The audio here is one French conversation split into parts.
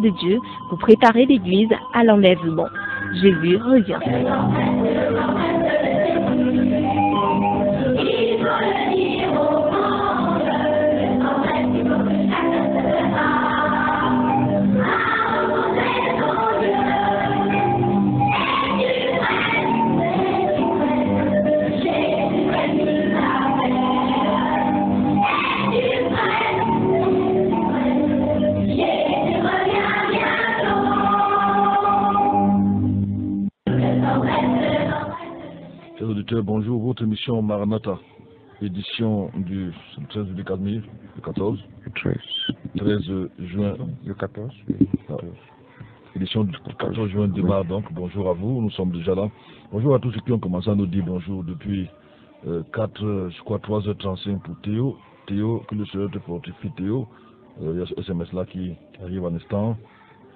de Dieu pour préparer l'Église à l'enlèvement. Jésus revient. Bonjour, votre émission Maranatha, édition du 13 du 14, 13 juin, le 14, édition du 14 juin démarre donc. Bonjour à vous, nous sommes déjà là. Bonjour à tous ceux qui ont commencé à nous dire bonjour depuis 3h35 pour Théo. Théo, que le Seigneur te fortifie, Théo. Il y a ce SMS là qui arrive en instant.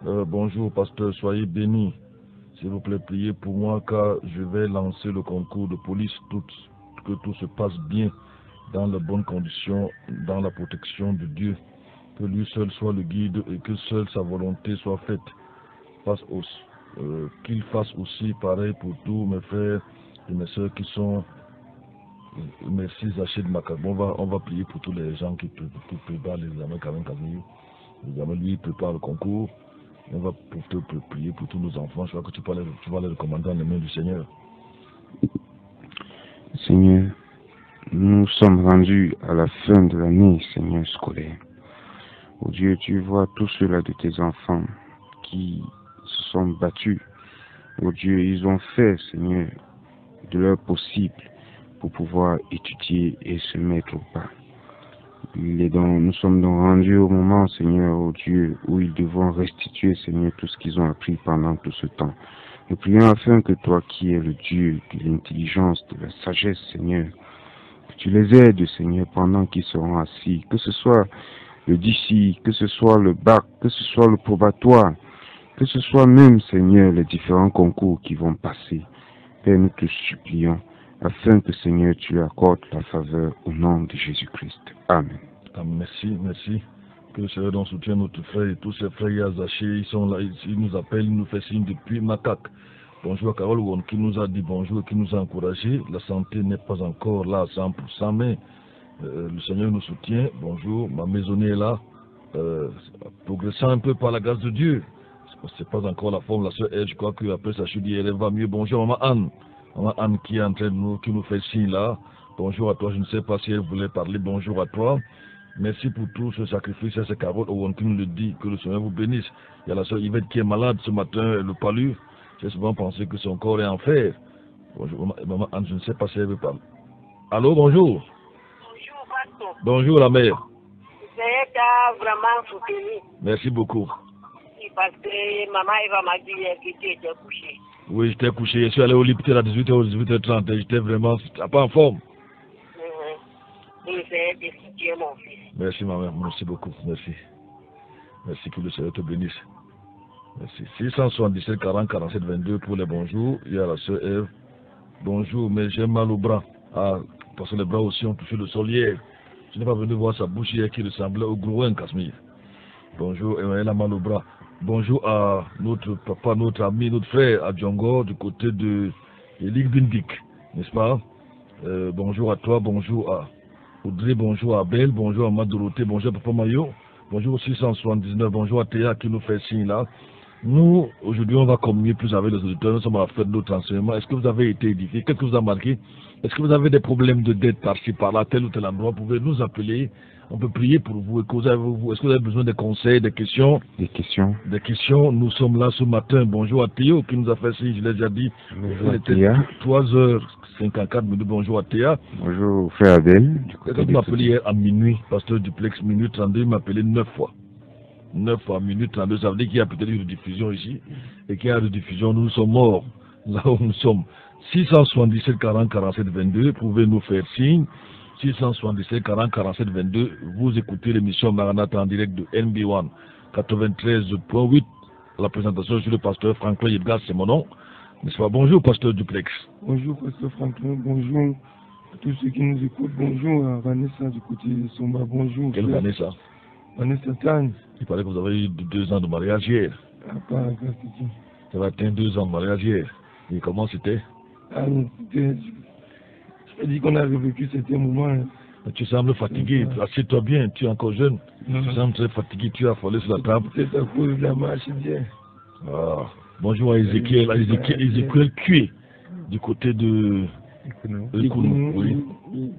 Bonjour pasteur, soyez bénis. S'il vous plaît, priez pour moi car je vais lancer le concours de police, que tout se passe bien dans de bonnes conditions, dans la protection de Dieu. Que lui seul soit le guide et que seule sa volonté soit faite. Qu'il fasse aussi pareil pour tous mes frères et mes soeurs qui sont... Merci Zachid Makabon. On va prier pour tous les gens qui préparent les examens quand même. L'examen, lui, prépare le concours. On va prier pour tous nos enfants. Je crois que tu vas les recommander dans les mains du Seigneur. Seigneur, nous sommes rendus à la fin de l'année, Seigneur, scolaire. Oh Dieu, tu vois tous ceux-là de tes enfants qui se sont battus. Oh Dieu, ils ont fait, Seigneur, de leur possible pour pouvoir étudier et se mettre au pas. Nous sommes donc rendus au moment, Seigneur, oh Dieu, où ils devront restituer, Seigneur, tout ce qu'ils ont appris pendant tout ce temps. Nous prions afin que toi, qui es le Dieu de l'intelligence, de la sagesse, Seigneur, que tu les aides, Seigneur, pendant qu'ils seront assis, que ce soit le DC, que ce soit le bac, que ce soit le probatoire, que ce soit même, Seigneur, les différents concours qui vont passer. Père, nous te supplions, afin que, Seigneur, tu accordes la faveur au nom de Jésus-Christ. Amen. Merci. Que le Seigneur nous soutienne, notre frère et tous ces frères Yazachés, ils sont là, ils nous appellent, ils nous font signe depuis Macaque. Bonjour à Carole Won qui nous a dit bonjour et qui nous a encouragés. La santé n'est pas encore là à 100%, mais le Seigneur nous soutient. Bonjour, ma maisonnée est là, progressant un peu par la grâce de Dieu. C'est pas encore la forme, la sœur elle, je crois qu'après sa chute, elle va mieux. Bonjour maman Anne qui est en train de qui nous fait signe là. Bonjour à toi, je ne sais pas si elle voulait parler. Bonjour à toi. Merci pour tout ce sacrifice. C'est Carole Owen qui nous le dit. Que le Seigneur vous bénisse. Il y a la sœur Yvette qui est malade ce matin, le palu. J'ai souvent pensé que son corps est en fer. Bonjour maman Anne, je ne sais pas si elle veut parler. Allô, bonjour. Bonjour, pasteur. Bonjour la mère. C'est t'a vraiment soutenu. Merci beaucoup. Parce que maman Eva m'a dit que tu étais couché. Oui, j'étais couché. Je suis allé au lit à 18h, 18h30. J'étais vraiment pas en forme. Et c'est de soutien, mon fils. Merci, ma mère. Merci beaucoup. Merci. Merci, que le Seigneur te bénisse. Merci. 677 40 47 22 pour les bonjours. Il y a la sœur Ève. Bonjour, mais j'ai mal au bras. Ah, parce que les bras aussi ont touché le sol hier. Je n'ai pas venu voir sa bouche hier qui ressemblait au Grouin Casmir. Bonjour, elle a mal au bras. Bonjour à notre papa, notre ami, notre frère à Djongo, du côté de Elik Bindik, n'est-ce pas? Bonjour à toi, bonjour à Audrey, bonjour à Abel, bonjour à Madoroté, bonjour à Papa Mayo, bonjour au 679, bonjour à Théa qui nous fait signe là. Nous, aujourd'hui, on va communiquer plus avec les auditeurs, nous sommes à la fin de notre enseignement. Est-ce que vous avez été édifié? Qu'est-ce que vous avez marqué? Est-ce que vous avez des problèmes de dette par-ci, par-là, tel ou tel endroit? Vous pouvez nous appeler. On peut prier pour vous et causer avec vous. Est-ce que vous avez besoin de conseils, des questions? Des questions. Nous sommes là ce matin. Bonjour à Théo qui nous a fait signe, je l'ai déjà dit. Bonjour Il à était Théa. 3h54 minutes. Bonjour à Théa. Bonjour frère Abel. Quand il m'a appelé hier à minuit, pasteur Duplex, minute 32, il m'a appelé 9 fois. 9 fois, minute 32, ça veut dire qu'il y a peut-être une diffusion ici. Et qu'il y a une diffusion, nous sommes morts. Là où nous sommes. 677 40 47 22, pouvez nous faire signe. 677 40 47 22, vous écoutez l'émission Maranatha en direct de NB1 93.8. La présentation sur le pasteur Franklin Yedgar, c'est mon nom. N'est-ce pas? Bonjour pasteur Duplex. Bonjour pasteur Franklin, bonjour à tous ceux qui nous écoutent. Bonjour à Vanessa du côté de Somba, bonjour. Quelle Vanessa? On est Satan. Il paraît que vous avez eu 2 ans de mariage hier. Ah, pas la grâce de Dieu. Ça va atteindre 2 ans de mariage hier. Et comment c'était? Ah non, c'était... Je peux dire qu'on a revécu certains moments. Hein. Tu sembles fatigué. Assieds-toi bien, tu es encore jeune. Tu sembles très fatigué, tu as affolé sur la table. C'est à cause de la marche bien. Ah. Bonjour à Ézéchiel. Ézéchiel Cué, du côté de... Kounou. Oui.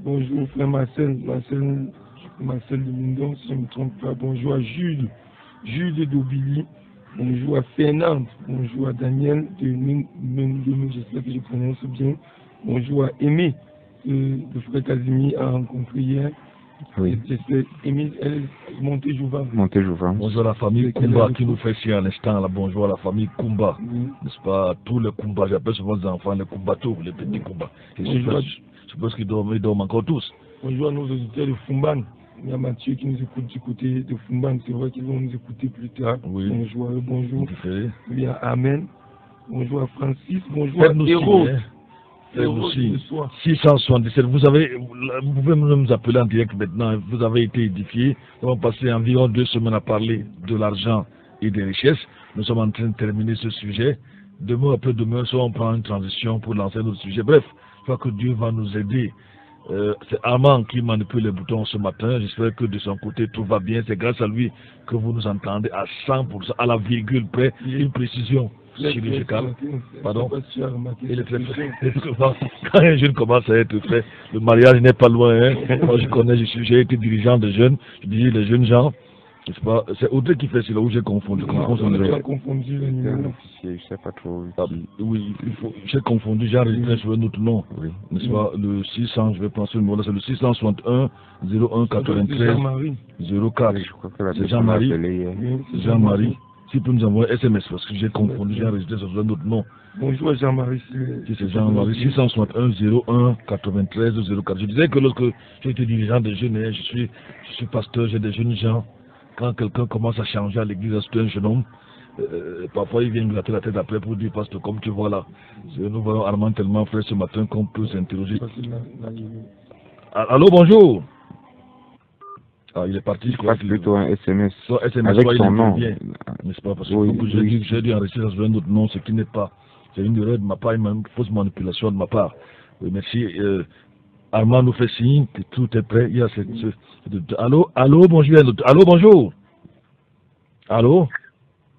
Bonjour frère Marcel de Mindon, si je ne me trompe pas. Bonjour à Jules d'Aubigny. Bonjour à Fernande. Bonjour à Daniel de Mendemou, j'espère que je prononce bien. Bonjour à Aimé, le frère Casimir a rencontré hier. Oui. J'espère Aimé, elle est Montéjouvan. Bonjour à la famille Kumba qui nous fait ici à l'instant. Bonjour à la famille Kumba. N'est-ce pas? Tous les Kumba, j'appelle souvent les enfants les Kumbatos, les petits Kumba. Je pense qu'ils dorment encore tous. Bonjour à nos auditeurs de Fumban. Il y a Mathieu qui nous écoute du côté de Fumban. C'est vrai qu'ils vont nous écouter plus tard. Oui. Bonjour à eux, bonjour. Bien, Amen. Bonjour à Francis. Bonjour à Héros. Aussi, 677, vous pouvez nous appeler en direct maintenant, vous avez été édifié. Nous avons passé environ 2 semaines à parler de l'argent et des richesses. Nous sommes en train de terminer ce sujet. Demain, après demain, soit on prend une transition pour lancer notre sujet. Bref, je crois que Dieu va nous aider. C'est Armand qui manipule les boutons ce matin. J'espère que de son côté tout va bien. C'est grâce à lui que vous nous entendez à 100%, à la virgule près, une précision chirurgicale. Pardon. Il est très frais. Quand un jeune commence à être frais, le mariage n'est pas loin. Hein. Moi, je connais, j'ai été dirigeant de jeunes. Je dis les jeunes gens. C'est Audrey qui fait cela où j'ai confondu. Confondu le numéro. Je sais pas trop. Oui, j'ai confondu, j'ai enregistré sur un autre nom. Oui. N'est-ce pas? Le 600, je vais prendre ce numéro-là, c'est le 661 01 93 04. C'est Jean-Marie. Jean-Marie. S'il peut nous envoyer un SMS parce que j'ai confondu, j'ai enregistré sur un autre nom. Bonjour Jean-Marie. C'est Jean-Marie, 661 01 93 04. Je disais que lorsque j'ai été dirigeant des jeunes, je suis pasteur, j'ai des jeunes gens. Quand quelqu'un commence à changer à l'église, c'est un jeune homme, parfois il vient gratter la tête après pour dire, pasteur, comme tu vois là, nous voyons Armand tellement frais ce matin qu'on peut s'interroger. Allô, bonjour. Ah, il est parti, je crois. Plutôt un SMS. SMS avec son nom. N'est-ce pas? Parce que j'ai dû enregistrer sur un autre nom, ce qui n'est pas. C'est une erreur de ma part, une fausse manipulation de ma part. Oui, merci. Armand nous fait signe, tout est prêt. Il y a allô, bonjour. Allô, bonjour. Allô?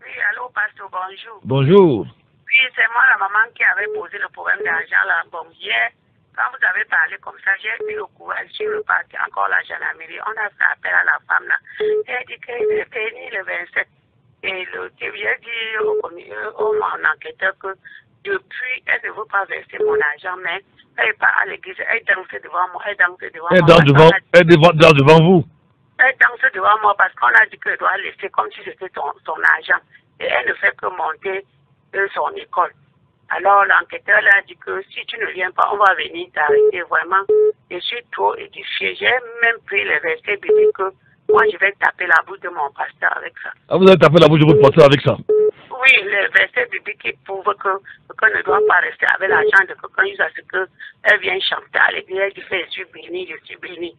Oui, allô, pasteur, bonjour. Bonjour. Oui, c'est moi la maman qui avait posé le problème d'argent là. Bon, hier, quand vous avez parlé comme ça, j'ai eu le courage, j'ai reparti encore la gendarmerie. On a fait appel à la femme là. Elle a dit qu'elle est bénie le 27. Et j'ai dit au mon enquêteur que depuis, elle ne veut pas verser mon argent, mais elle n'est pas à l'église, elle danse devant moi, elle danse devant moi. Elle danse devant vous. Elle danse devant moi parce qu'on a dit qu'elle doit laisser comme si c'était son argent. Et elle ne fait que monter son école. Alors l'enquêteur a dit que si tu ne viens pas, on va venir t'arrêter. Vraiment, je suis trop édifié. J'ai même pris les versets bibliques que moi je vais taper la bouche de mon pasteur avec ça. Ah, vous avez tapé la bouche de votre pasteur avec ça? Oui, les versets bibliques qui prouvent qu'on ne doit pas rester avec l'argent de quelqu'un jusqu'à ce qu'elle vienne chanter à l'église. Elle dit je suis béni, je suis béni.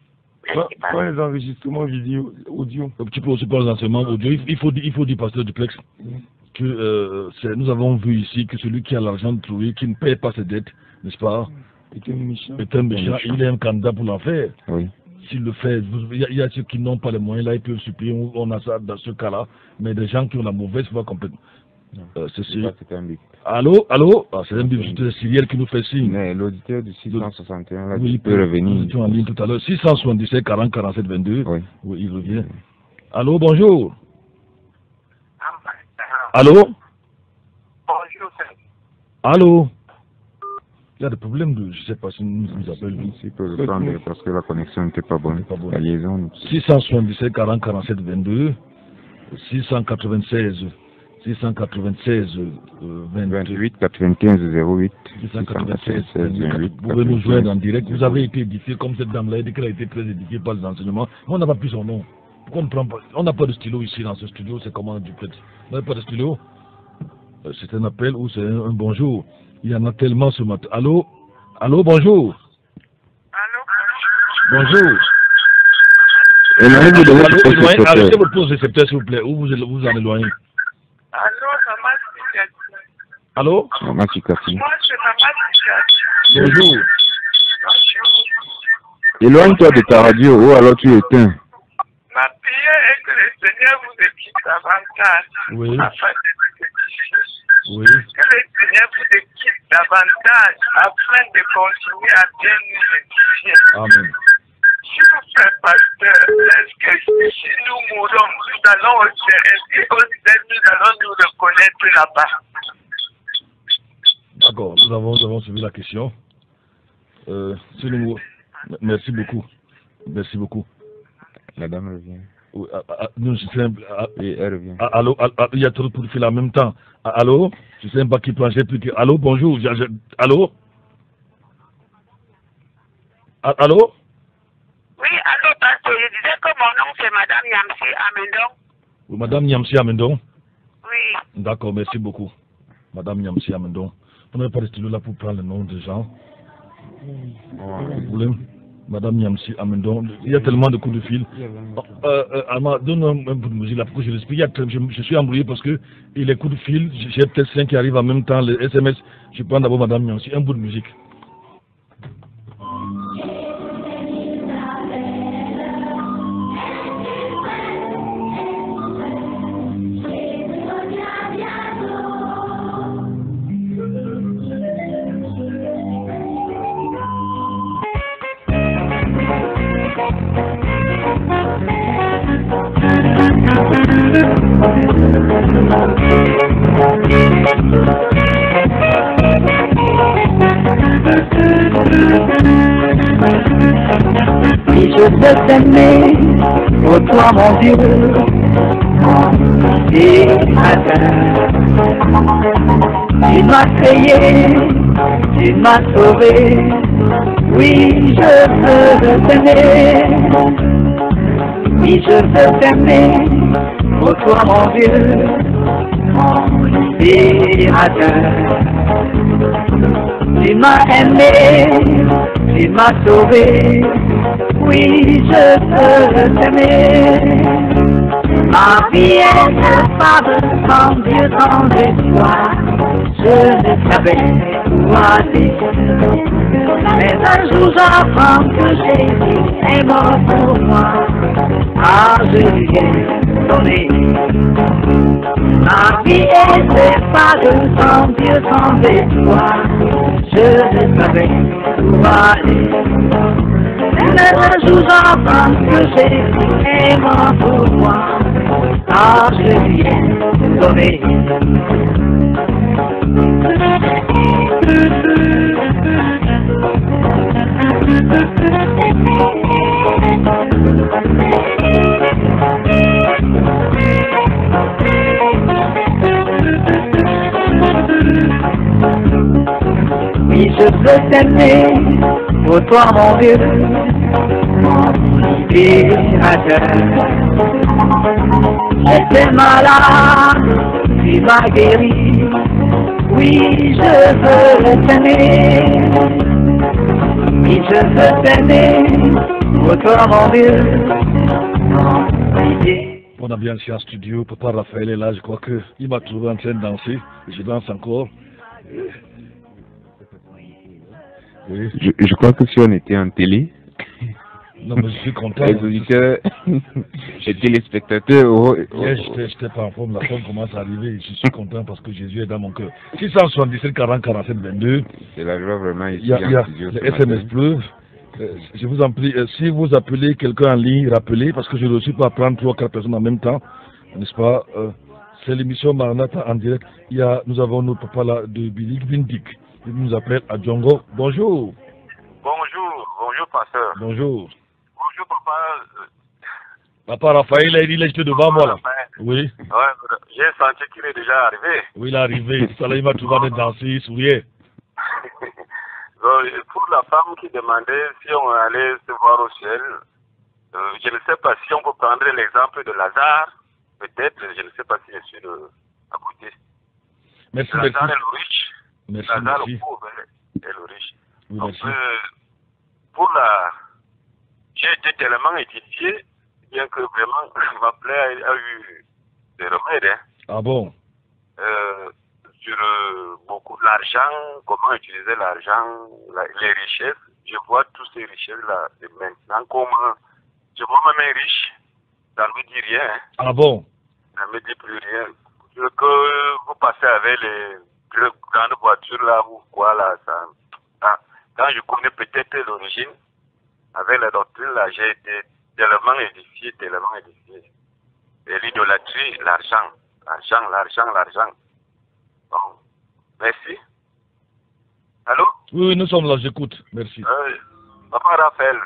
Pas les enregistrements vidéo, audio. Tu peux aussi pas les enregistrements audio. Il faut dire, pasteur Duplex, que nous avons vu ici que celui qui a l'argent de trouver, qui ne paye pas ses dettes, n'est-ce pas? Est un méchant. Il est un candidat pour l'enfer. Oui. S'il le fait, il y a ceux qui n'ont pas les moyens, là ils peuvent supplier, on a ça dans ce cas-là, mais des gens qui ont la mauvaise foi complètement. C'est un bip. Allô? Ah, c'est un bip, c'est Cyriel qui nous fait signe. Mais l'auditeur du 661, là, il peut revenir. Nous étions en ligne tout à l'heure. 677 40 47 22. Oui. Oui, il revient. Allô, bonjour. Allô? Bonjour, frère. Allô? Il y a des problèmes de, je ne sais pas si nous appelle. Il peut le prendre parce que la connexion n'était pas bonne. La liaison. 677 40 47 22. 696 28 95 08 696 28. Vous pouvez nous joindre en direct. Vous avez été édifié comme cette dame-là. Elle a dit qu'elle a été très édifiée par les enseignements. Mais on n'a pas pu son nom. Pourquoi on ne prend pas? On n'a pas de stylo ici dans ce studio. C'est comment du fait? On n'a pas de stylo? C'est un appel ou c'est un bonjour? Il y en a tellement ce matin. Allô? Allô, bonjour. Allô? Bonjour. Éloignez-vous de votre poste Arrêtez récepteur. votre poste récepteur, s'il vous plaît, ou vous en éloignez. Allô, maman Tikati. Allô? Maman Chikati. Moi, c'est maman Tikati. Bonjour. Éloigne-toi de ta radio ou alors tu éteins. Ma prière est que le Seigneur vous équipe davantage. Oui. Afin de Oui. que le Seigneur vous équipe davantage afin de continuer à bien nous édifier. Amen. Si vous faites pasteur, est-ce que si nous mourons, nous allons au ciel, nous allons nous reconnaître là-bas? D'accord, nous avons suivi la question. Merci beaucoup. Merci beaucoup. La dame revient. Oui, nous, je sais, Oui, elle revient. allô, il y a trop de coups de fil en même temps. Allô, je sais pas qui prend, j'ai plus que. Allô, bonjour. Allô? Allô? Oui, allô, pasteur, je disais que mon nom c'est Madame Yamsi Amendon. Oui, Madame Nyamsi Amendon. Oui. D'accord, merci beaucoup. Madame Nyamsi Amendon. Vous n'avez pas resté là pour prendre le nom des gens. Vous voulez? Madame Nyamsi Amendon. Il y a tellement de coups de fil. Alma, donne-moi un peu de musique là pour que je respire. Je suis embrouillé parce que les coups de fil, j'ai peut-être 5 qui arrivent en même temps. Les SMS, je prends d'abord Madame Nyamsi. Un bout de musique. Oui, je veux t'aimer, ô toi mon Dieu, mon Créateur. Tu m'as créé, tu m'as sauvé, oui, je veux t'aimer. Oui, je veux t'aimer, ô toi mon Dieu, mon Créateur. Tu m'as aimé, tu m'as sauvé, oui, je veux t'aimer. Ma vie est capable sans Dieu, sans espoir, je ne savais où aller. Mais un jour j'apprends que Jésus est mort pour moi, ah, je lui ai donné. Ma vie est capable sans Dieu, sans espoir, je ne savais où aller. Mais un jour j'apprends que Jésus est mort pour moi, ah, je lui ai donné. Oui, je veux t'aimer, ô toi mon Dieu, mon Créateur. J'étais malade, tu m'as guéri, oui, je veux t'aimer. Oui, je veux t'aimer, ô toi mon Dieu, mon Dieu. On a bien ici en studio, Papa Raphaël est là, je crois qu'il m'a trouvé en train de danser, je danse encore. Oui. Je crois que si on était en télé, Non, mais je suis content. les auditeurs et téléspectateurs, J'étais pas en forme, la forme commence à arriver, je suis content parce que Jésus est dans mon cœur. 677 40 47 22, c'est la joie vraiment il ici y a en studio. les ce SMS matin. pleuvent. Je vous en prie, si vous appelez quelqu'un en ligne, rappelez, parce que je ne reçois pas prendre 3 ou 4 personnes en même temps, n'est-ce pas? C'est l'émission Maranatha en direct. Nous avons notre papa là de Billy Bindik. Il nous appelle à Djongo. Bonjour. Bonjour pasteur. Bonjour. Bonjour papa. Papa Raphaël, il est juste devant moi là. Oui. Ouais, j'ai senti qu'il est déjà arrivé. Oui, il est arrivé. Ça là, il m'a trouvé en train de danser, il souriait. Pour la femme qui demandait si on allait se voir au ciel, je ne sais pas si on peut prendre l'exemple de Lazare. Peut-être, je ne sais pas si je suis à côté. Merci, Lazare merci. est le riche. Merci, Lazare merci. le pauvre est le riche. Oui, Donc, merci. j'ai été tellement édifié, bien que vraiment, ma plaie a eu des remèdes. Hein. Ah bon? Sur beaucoup d'argent, comment utiliser l'argent, les richesses. Je vois toutes ces richesses-là. Et maintenant, comment je vois ma mère riche, ça ne me dit rien. Hein. Ah bon? Ça ne me dit plus rien. Que vous passez avec les grandes voitures là, ou quoi là, ça. Ah, quand je connais peut-être l'origine, avec la doctrine là, j'ai été tellement édifié. Et l'idolâtrie, l'argent. Bon, merci. Allô? Oui, nous sommes là, j'écoute. Merci. Papa Raphaël.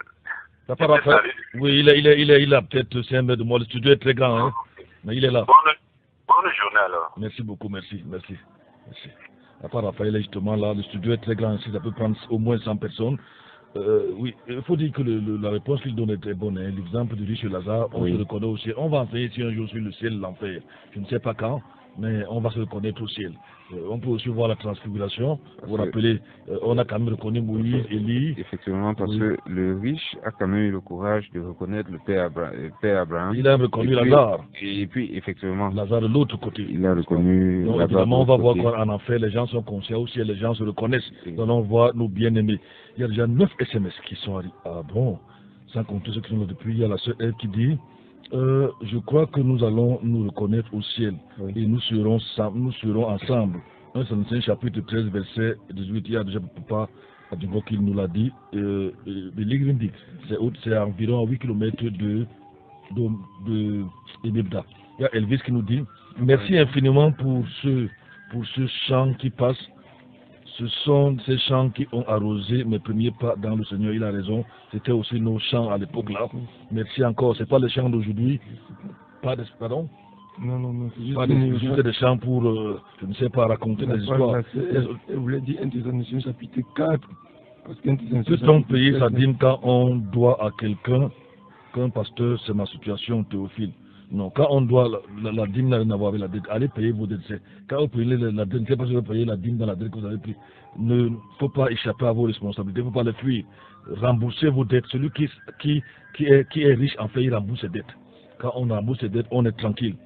Papa Raphaël? Oui, il est là, peut-être, c'est un mètre de moi. Le studio est très grand, hein? Mais il est là. Bonne journée alors. Merci beaucoup, merci. Papa Raphaël est justement là. Le studio est très grand ici, ça peut prendre au moins 100 personnes. Oui, il faut dire que la réponse qu'il donne est très bonne. Hein. L'exemple du riche Lazare, on se reconnaît au ciel. On va enseigner si un jour sur le ciel, l'enfer. Je ne sais pas quand, mais on va se reconnaître au ciel. On peut aussi voir la transfiguration. Vous vous rappelez, on a quand même reconnu Moïse, Élie. Effectivement, parce que le riche a quand même eu le courage de reconnaître le Père Abraham. Il a reconnu Lazare. Et puis, effectivement, Lazare de l'autre côté. Il a reconnu donc, évidemment, on va voir qu'en enfer, les gens sont conscients aussi, les gens se reconnaissent. Donc, on voit nos bien-aimés. Il y a déjà 9 SMS qui sont arrivés. Ah bon? Sans compter ceux qui sont là depuis. Il y a la sœur elle qui dit je crois que nous allons nous reconnaître au ciel et nous serons ensemble. 1 Corinthiens chapitre 13 verset 18, il y a déjà papa Adingo qui nous l'a dit. C'est environ à 8 km de Ebebda. Il y a Elvis qui nous dit merci infiniment pour ce chant qui passe. Ce sont ces chants qui ont arrosé mes premiers pas dans le Seigneur. Il a raison. C'était aussi nos chants à l'époque là. Merci encore. C'est pas les chants d'aujourd'hui. Pardon? Non. C'est juste des chants pour, je ne sais pas, raconter des histoires. Elle voulait dire 1 Thessaloniciens chapitre 4. Peut-on payer sa dîme quand on doit à quelqu'un qu'un pasteur, c'est ma situation, Théophile? Non, quand on doit la dîme n'a rien à voir avec la dette, allez payer vos dettes. Quand vous payez la dette, c'est parce que vous payez la dîme dans la dette que vous avez pris. Ne faut pas échapper à vos responsabilités, il ne faut pas les fuir. Remboursez vos dettes. Celui qui est riche, en fait, il rembourse ses dettes. Quand on rembourse ses dettes, on est tranquille.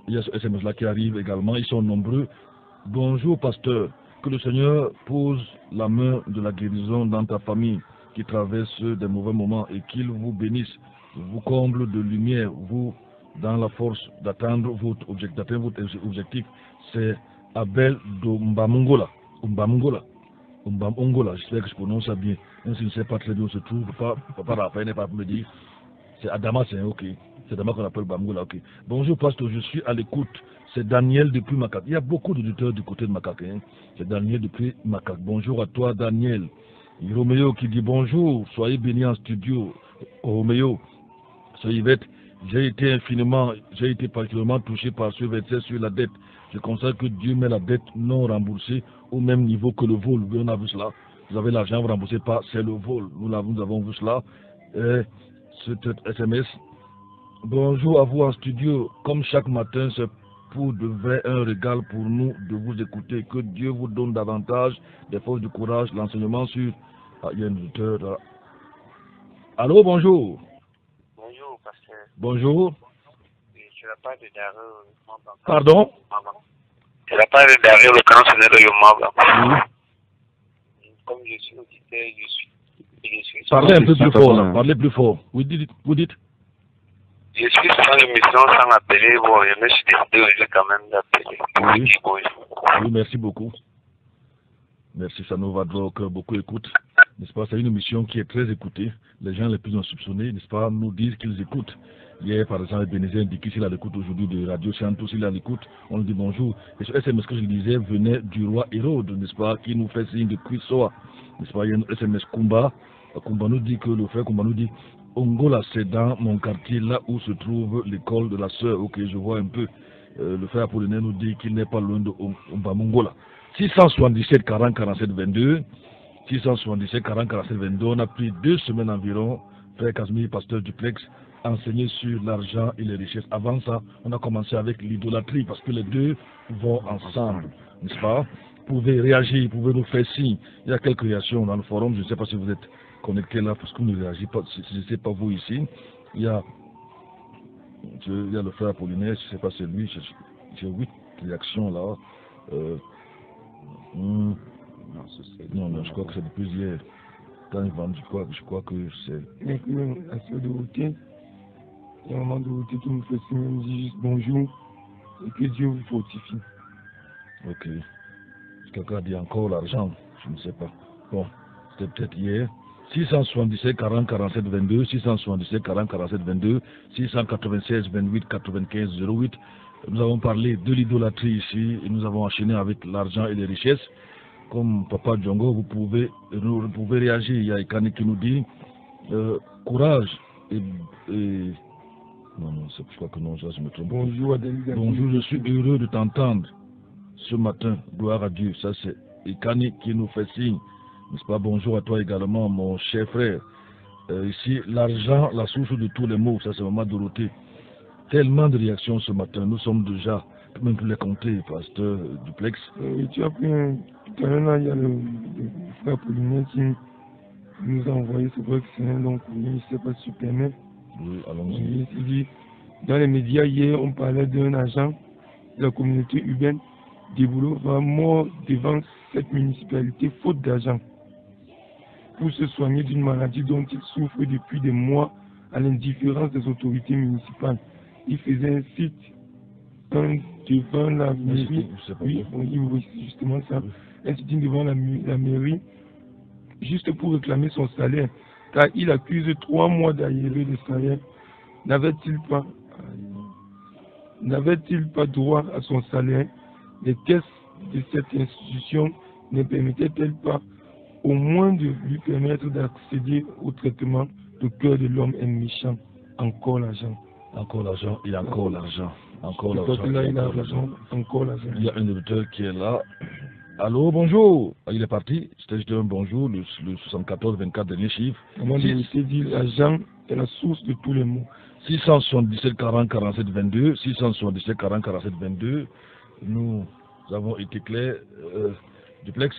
Il y a ce SMS-là qui arrive également, ils sont nombreux. Bonjour, pasteur. Que le Seigneur pose la main de la guérison dans ta famille qui traverse des mauvais moments et qu'il vous bénisse, vous comble de lumière, vous dans la force d'atteindre votre objectif. C'est Abel d'Umbamungola. J'espère que je prononce ça bien. Même si je ne sais pas très bien où se trouve, papa Raphaël n'est pas pour me dire. C'est Adama, c'est ok. C'est Adama qu'on appelle Bamungola, ok. Bonjour, pasteur, je suis à l'écoute. C'est Daniel depuis Macaque. Il y a beaucoup d'auditeurs du côté de Macaque. Hein. C'est Daniel depuis Macaque. Bonjour à toi, Daniel. Et Roméo qui dit bonjour, soyez bénis en studio. Roméo, c'est Yvette. J'ai été particulièrement touché par ce verset sur la dette. Je constate que Dieu met la dette non remboursée au même niveau que le vol. Oui, on a vu cela. Vous avez l'argent, vous ne remboursez pas, c'est le vol. Nous avons vu cela. Ce SMS. Bonjour à vous en studio. Comme chaque matin, c'est pour de vrai un régal pour nous de vous écouter. Que Dieu vous donne davantage des forces de courage, l'enseignement sur... Ah, il y a un auditeur là. Allô, bonjour. Bonjour, pasteur. Bonjour. Je la parle de Dario. Pardon? Je la parle de Dario, le grand seigneur de Yomaba. Oui. Comme je suis auditeur, je suis... Parlez un peu plus fort, là. Parlez plus fort. Vous dites. Je suis sur l'émission sans appeler. Bon, je me suis décidé quand même d'appeler. Oui, merci beaucoup. Merci, ça nous va droit que beaucoup écoutent. N'est-ce pas? C'est une émission qui est très écoutée. Les gens les plus insoupçonnés, n'est-ce pas, nous disent qu'ils écoutent. Hier, par exemple, Bénézé indiqué s'il a l'écoute aujourd'hui de Radio Santos, s'il a l'écoute, on lui dit bonjour. Et ce SMS que je disais venait du roi Hérode, n'est-ce pas, qui nous fait signe de Christoa. N'est-ce pas? Il y a un SMS Kumba. Kumba nous dit que le frère Kumba nous dit Ongola, c'est dans mon quartier, là où se trouve l'école de la sœur. Ok, je vois un peu. Le frère Apollinaire nous dit qu'il n'est pas loin de Umbamungola. 677 40 47 22. 677 40 47 22. On a pris 2 semaines environ. Frère Casimir, pasteur Duplex, enseigné sur l'argent et les richesses. Avant ça, on a commencé avec l'idolâtrie parce que les deux vont ensemble, n'est-ce pas? Vous pouvez réagir, vous pouvez nous faire signe. Il y a quelques réactions dans le forum. Je ne sais pas si vous êtes connectés là parce que vous ne réagissez pas. Si ce n'est pas vous ici. Il y a il y a le frère Apollinaire, je ne sais pas c'est lui, j'ai 8 réactions là. Non, je crois que c'est depuis hier. Quand ils vendent, je crois que c'est... Mais la sœur Dorothée, il y a un moment Dorothée qui nous fait signe, nous dit juste bonjour et que Dieu vous fortifie. Ok. Quelqu'un dit encore l'argent, je ne sais pas. Bon, c'était peut-être hier. 677 40 47 22, 677 40 47 22, 696 28 95 08. Nous avons parlé de l'idolâtrie ici et nous avons enchaîné avec l'argent et les richesses. Comme Papa Djongo, vous pouvez réagir. Il y a Ikani qui nous dit courage et non, je crois que non, ça je me trompe. Bonjour Adèle. Bonjour, je suis heureux de t'entendre ce matin. Gloire à Dieu. Ça c'est Ikani qui nous fait signe. N'est-ce pas? Bonjour à toi également, mon cher frère. Ici, l'argent, la source de tous les maux, ça c'est Maman Dorothée. Tellement de réactions ce matin. Nous sommes déjà, même pour les compter, pasteur Duplex. Tu as pris tout à l'heure, là, il y a le frère Apollinaire qui nous a envoyé, c'est vrai que c'est un long courrier, je ne sais pas si tu permets. Oui, allons-y. Il dit, dans les médias hier, on parlait d'un agent de la communauté urbaine des Boulots mort devant cette municipalité faute d'argent pour se soigner d'une maladie dont il souffre depuis des mois à l'indifférence des autorités municipales. Il faisait un site devant la mairie, oui, justement ça, un site devant la mairie, juste pour réclamer son salaire, car il accuse 3 mois d'arriérés de salaire. N'avait-il pas droit à son salaire? Les caisses de cette institution ne permettaient-elles pas au moins de lui permettre d'accéder au traitement? Le cœur de l'homme est méchant. Encore l'argent. Encore l'argent et encore l'argent. Encore l'argent. Encore l'argent. Il y a un auditeur qui est là. Allô, bonjour. Il est parti. C'était juste un bonjour, le 74-24 dernier chiffre. Comment dit l'argent est la source de tous les maux. 677 40 47 22. 677 40 47 22. Nous avons été clairs. Duplex.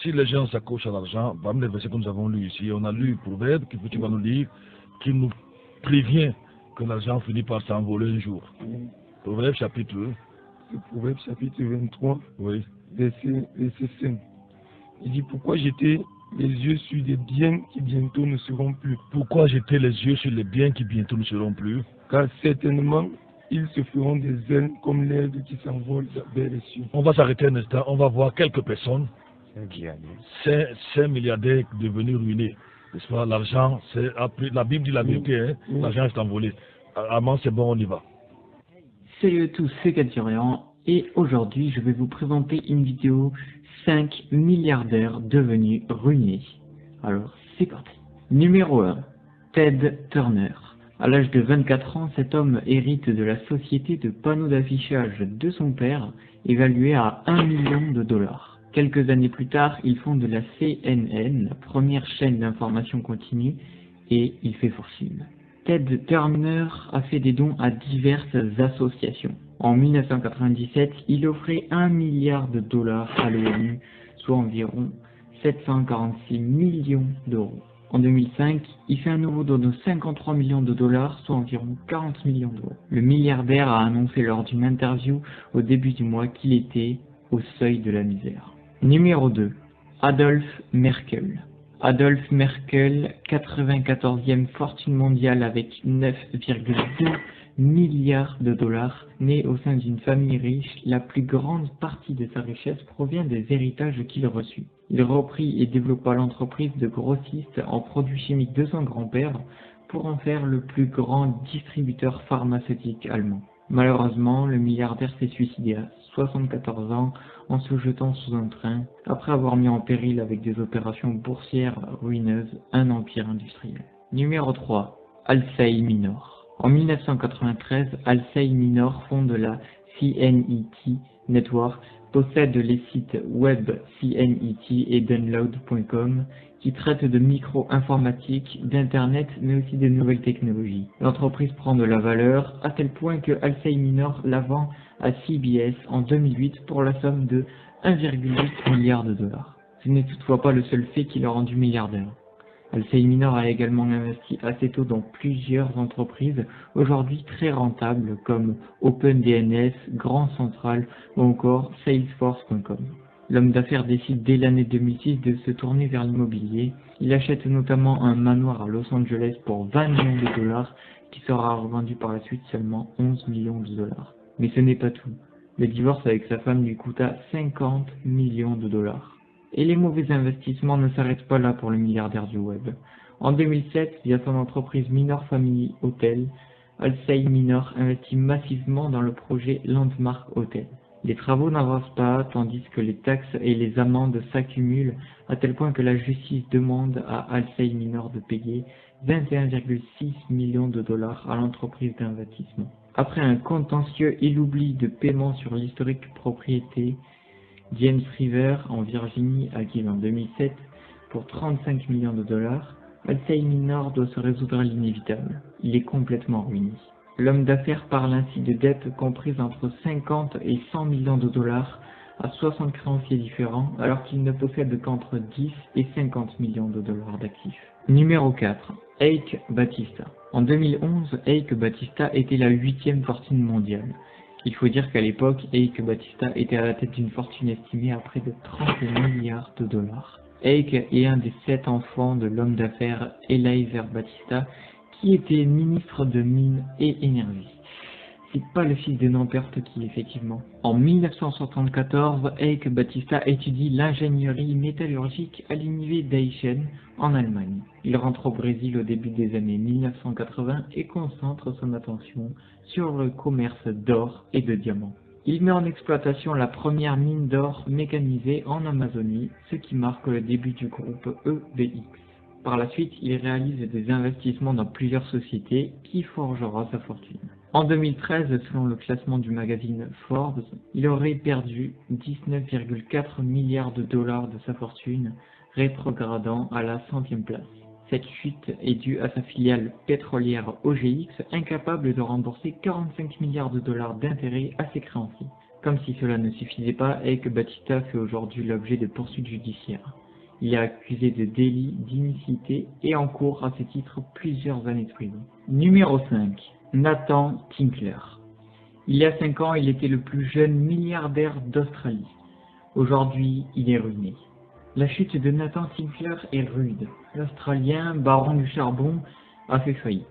Si les gens s'accrochent à l'argent, parmi les versets que nous avons lus ici, on a lu Proverbe, que tu vas nous lire, qui nous prévient que l'argent finit par s'envoler un jour. Proverbe chapitre 1. Proverbe chapitre 23, oui. verset 5. Il dit, pourquoi jeter les yeux sur des biens qui bientôt ne seront plus? Pourquoi jeter les yeux sur les biens qui bientôt ne seront plus? Car certainement, ils se feront des ailes comme l'aigle qui s'envole vers les cieux. On va s'arrêter un instant, on va voir quelques personnes. 5 milliardaires devenus ruinés. N'est-ce pas? L'argent, c'est la Bible dit la vérité, hein? L'argent est envolé. Amand, c'est bon, on y va. Salut à tous, c'est Caturian et aujourd'hui je vais vous présenter une vidéo 5 milliardaires devenus ruinés. Alors c'est parti. Numéro 1, Ted Turner. À l'âge de 24 ans, cet homme hérite de la société de panneaux d'affichage de son père, évaluée à $1 million. Quelques années plus tard, il fonde la CNN, la première chaîne d'information continue, et il fait fortune. Ted Turner a fait des dons à diverses associations. En 1997, il offrait $1 milliard à l'ONU, soit environ 746 millions d'euros. En 2005, il fait un nouveau don de $53 millions, soit environ 40 millions d'euros. Le milliardaire a annoncé lors d'une interview au début du mois qu'il était au seuil de la misère. Numéro 2. Adolf Merkel. Adolf Merkel, 94e fortune mondiale avec 9,2 milliards de dollars, né au sein d'une famille riche, la plus grande partie de sa richesse provient des héritages qu'il reçut. Il reprit et développa l'entreprise de grossiste en produits chimiques de son grand-père pour en faire le plus grand distributeur pharmaceutique allemand. Malheureusement, le milliardaire s'est suicidé à 74 ans en se jetant sous un train, après avoir mis en péril avec des opérations boursières ruineuses un empire industriel. Numéro 3. Alcey Minor. En 1993, Alcey Minor fonde la CNET Network, possède les sites web CNET et download.com qui traitent de micro-informatique, d'internet mais aussi de nouvelles technologies. L'entreprise prend de la valeur à tel point que Alcey Minor la vend à CBS en 2008 pour la somme de $1,8 milliard. Ce n'est toutefois pas le seul fait qui l'a rendu milliardaire. Alcey Minor a également investi assez tôt dans plusieurs entreprises aujourd'hui très rentables comme OpenDNS, Grand Central ou encore Salesforce.com. L'homme d'affaires décide dès l'année 2006 de se tourner vers l'immobilier. Il achète notamment un manoir à Los Angeles pour 20 millions de dollars qui sera revendu par la suite seulement 11 millions de dollars. Mais ce n'est pas tout. Le divorce avec sa femme lui coûta 50 millions de dollars. Et les mauvais investissements ne s'arrêtent pas là pour le milliardaire du web. En 2007, via son entreprise Minor Family Hotel, Alcey Minor investit massivement dans le projet Landmark Hotel. Les travaux n'avancent pas, tandis que les taxes et les amendes s'accumulent, à tel point que la justice demande à Alcey Minor de payer 21,6 millions de dollars à l'entreprise d'investissement. Après un contentieux et l'oubli de paiement sur l'historique propriété, James River en Virginie, acquise en 2007 pour 35 millions de dollars, Alcey Minor doit se résoudre à l'inévitable. Il est complètement ruiné. L'homme d'affaires parle ainsi de dettes comprises entre 50 et 100 millions de dollars à 60 créanciers différents, alors qu'il ne possède qu'entre 10 et 50 millions de dollars d'actifs. Numéro 4. Eike Batista. En 2011, Eike Batista était la 8e fortune mondiale. Il faut dire qu'à l'époque, Eike Batista était à la tête d'une fortune estimée à près de 30 milliards de dollars. Eike est un des 7 enfants de l'homme d'affaires Eliezer Batista, qui était ministre de Mines et Énergie. C'est pas le fils de n'importe qui, effectivement. En 1974, Eike Batista étudie l'ingénierie métallurgique à l'université d'Aachen, en Allemagne. Il rentre au Brésil au début des années 1980 et concentre son attention sur le commerce d'or et de diamants. Il met en exploitation la première mine d'or mécanisée en Amazonie, ce qui marque le début du groupe EBX. Par la suite, il réalise des investissements dans plusieurs sociétés qui forgera sa fortune. En 2013, selon le classement du magazine Forbes, il aurait perdu 19,4 milliards de dollars de sa fortune, rétrogradant à la 100e place. Cette chute est due à sa filiale pétrolière OGX, incapable de rembourser 45 milliards de dollars d'intérêts à ses créanciers. Comme si cela ne suffisait pas, Eike Batista fait aujourd'hui l'objet de poursuites judiciaires. Il est accusé de délit d'inicité et encourt à ce titre plusieurs années de prison. Numéro 5. Nathan Tinkler. Il y a 5 ans, il était le plus jeune milliardaire d'Australie. Aujourd'hui, il est ruiné. La chute de Nathan Tinkler est rude. L'Australien, baron du charbon, a fait faillite.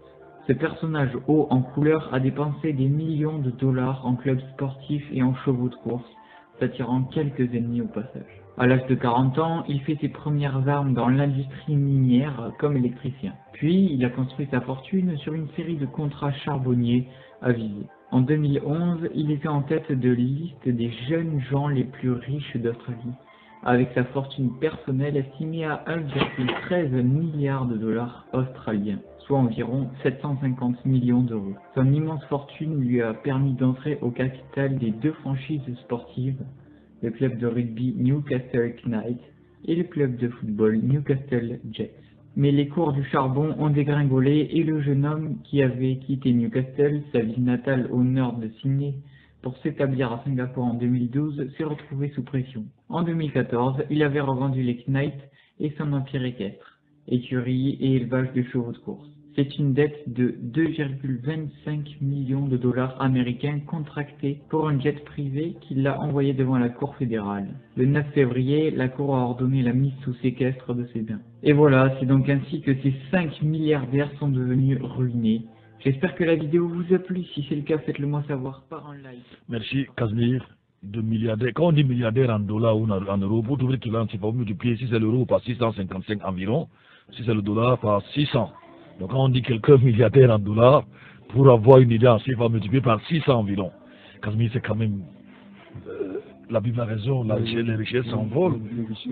Ce personnage haut en couleur a dépensé des millions de dollars en clubs sportifs et en chevaux de course, s'attirant quelques ennemis au passage. À l'âge de 40 ans, il fait ses premières armes dans l'industrie minière comme électricien. Puis, il a construit sa fortune sur une série de contrats charbonniers avisés. En 2011, il était en tête de liste des jeunes gens les plus riches d'Australie, avec sa fortune personnelle estimée à 1,13 milliard de dollars australiens, soit environ 750 millions d'euros. Son immense fortune lui a permis d'entrer au capital des 2 franchises sportives, le club de rugby Newcastle Knights et le club de football Newcastle Jets. Mais les cours du charbon ont dégringolé et le jeune homme qui avait quitté Newcastle, sa ville natale au nord de Sydney, pour s'établir à Singapour en 2012, s'est retrouvé sous pression. En 2014, il avait revendu les Knights et son empire équestre, écurie et élevage de chevaux de course. C'est une dette de 2,25 millions de dollars américains contractée pour un jet privé qui l'a envoyé devant la Cour fédérale. Le 9 février, la Cour a ordonné la mise sous séquestre de ses biens. Et voilà, c'est donc ainsi que ces 5 milliardaires sont devenus ruinés. J'espère que la vidéo vous a plu. Si c'est le cas, faites-le moi savoir par un like. Merci, Casimir. De milliardaires. Quand on dit milliardaire en dollars ou en euros, vous trouvez que là, c'est pas multiplier si c'est l'euro par 655 environ, si c'est le dollar par 600. Donc quand on dit quelqu'un milliardaire en dollars, pour avoir une idée en chiffre, multiplier par 600 environ. Casimir, c'est quand même... la Bible a raison, les richesses s'envolent.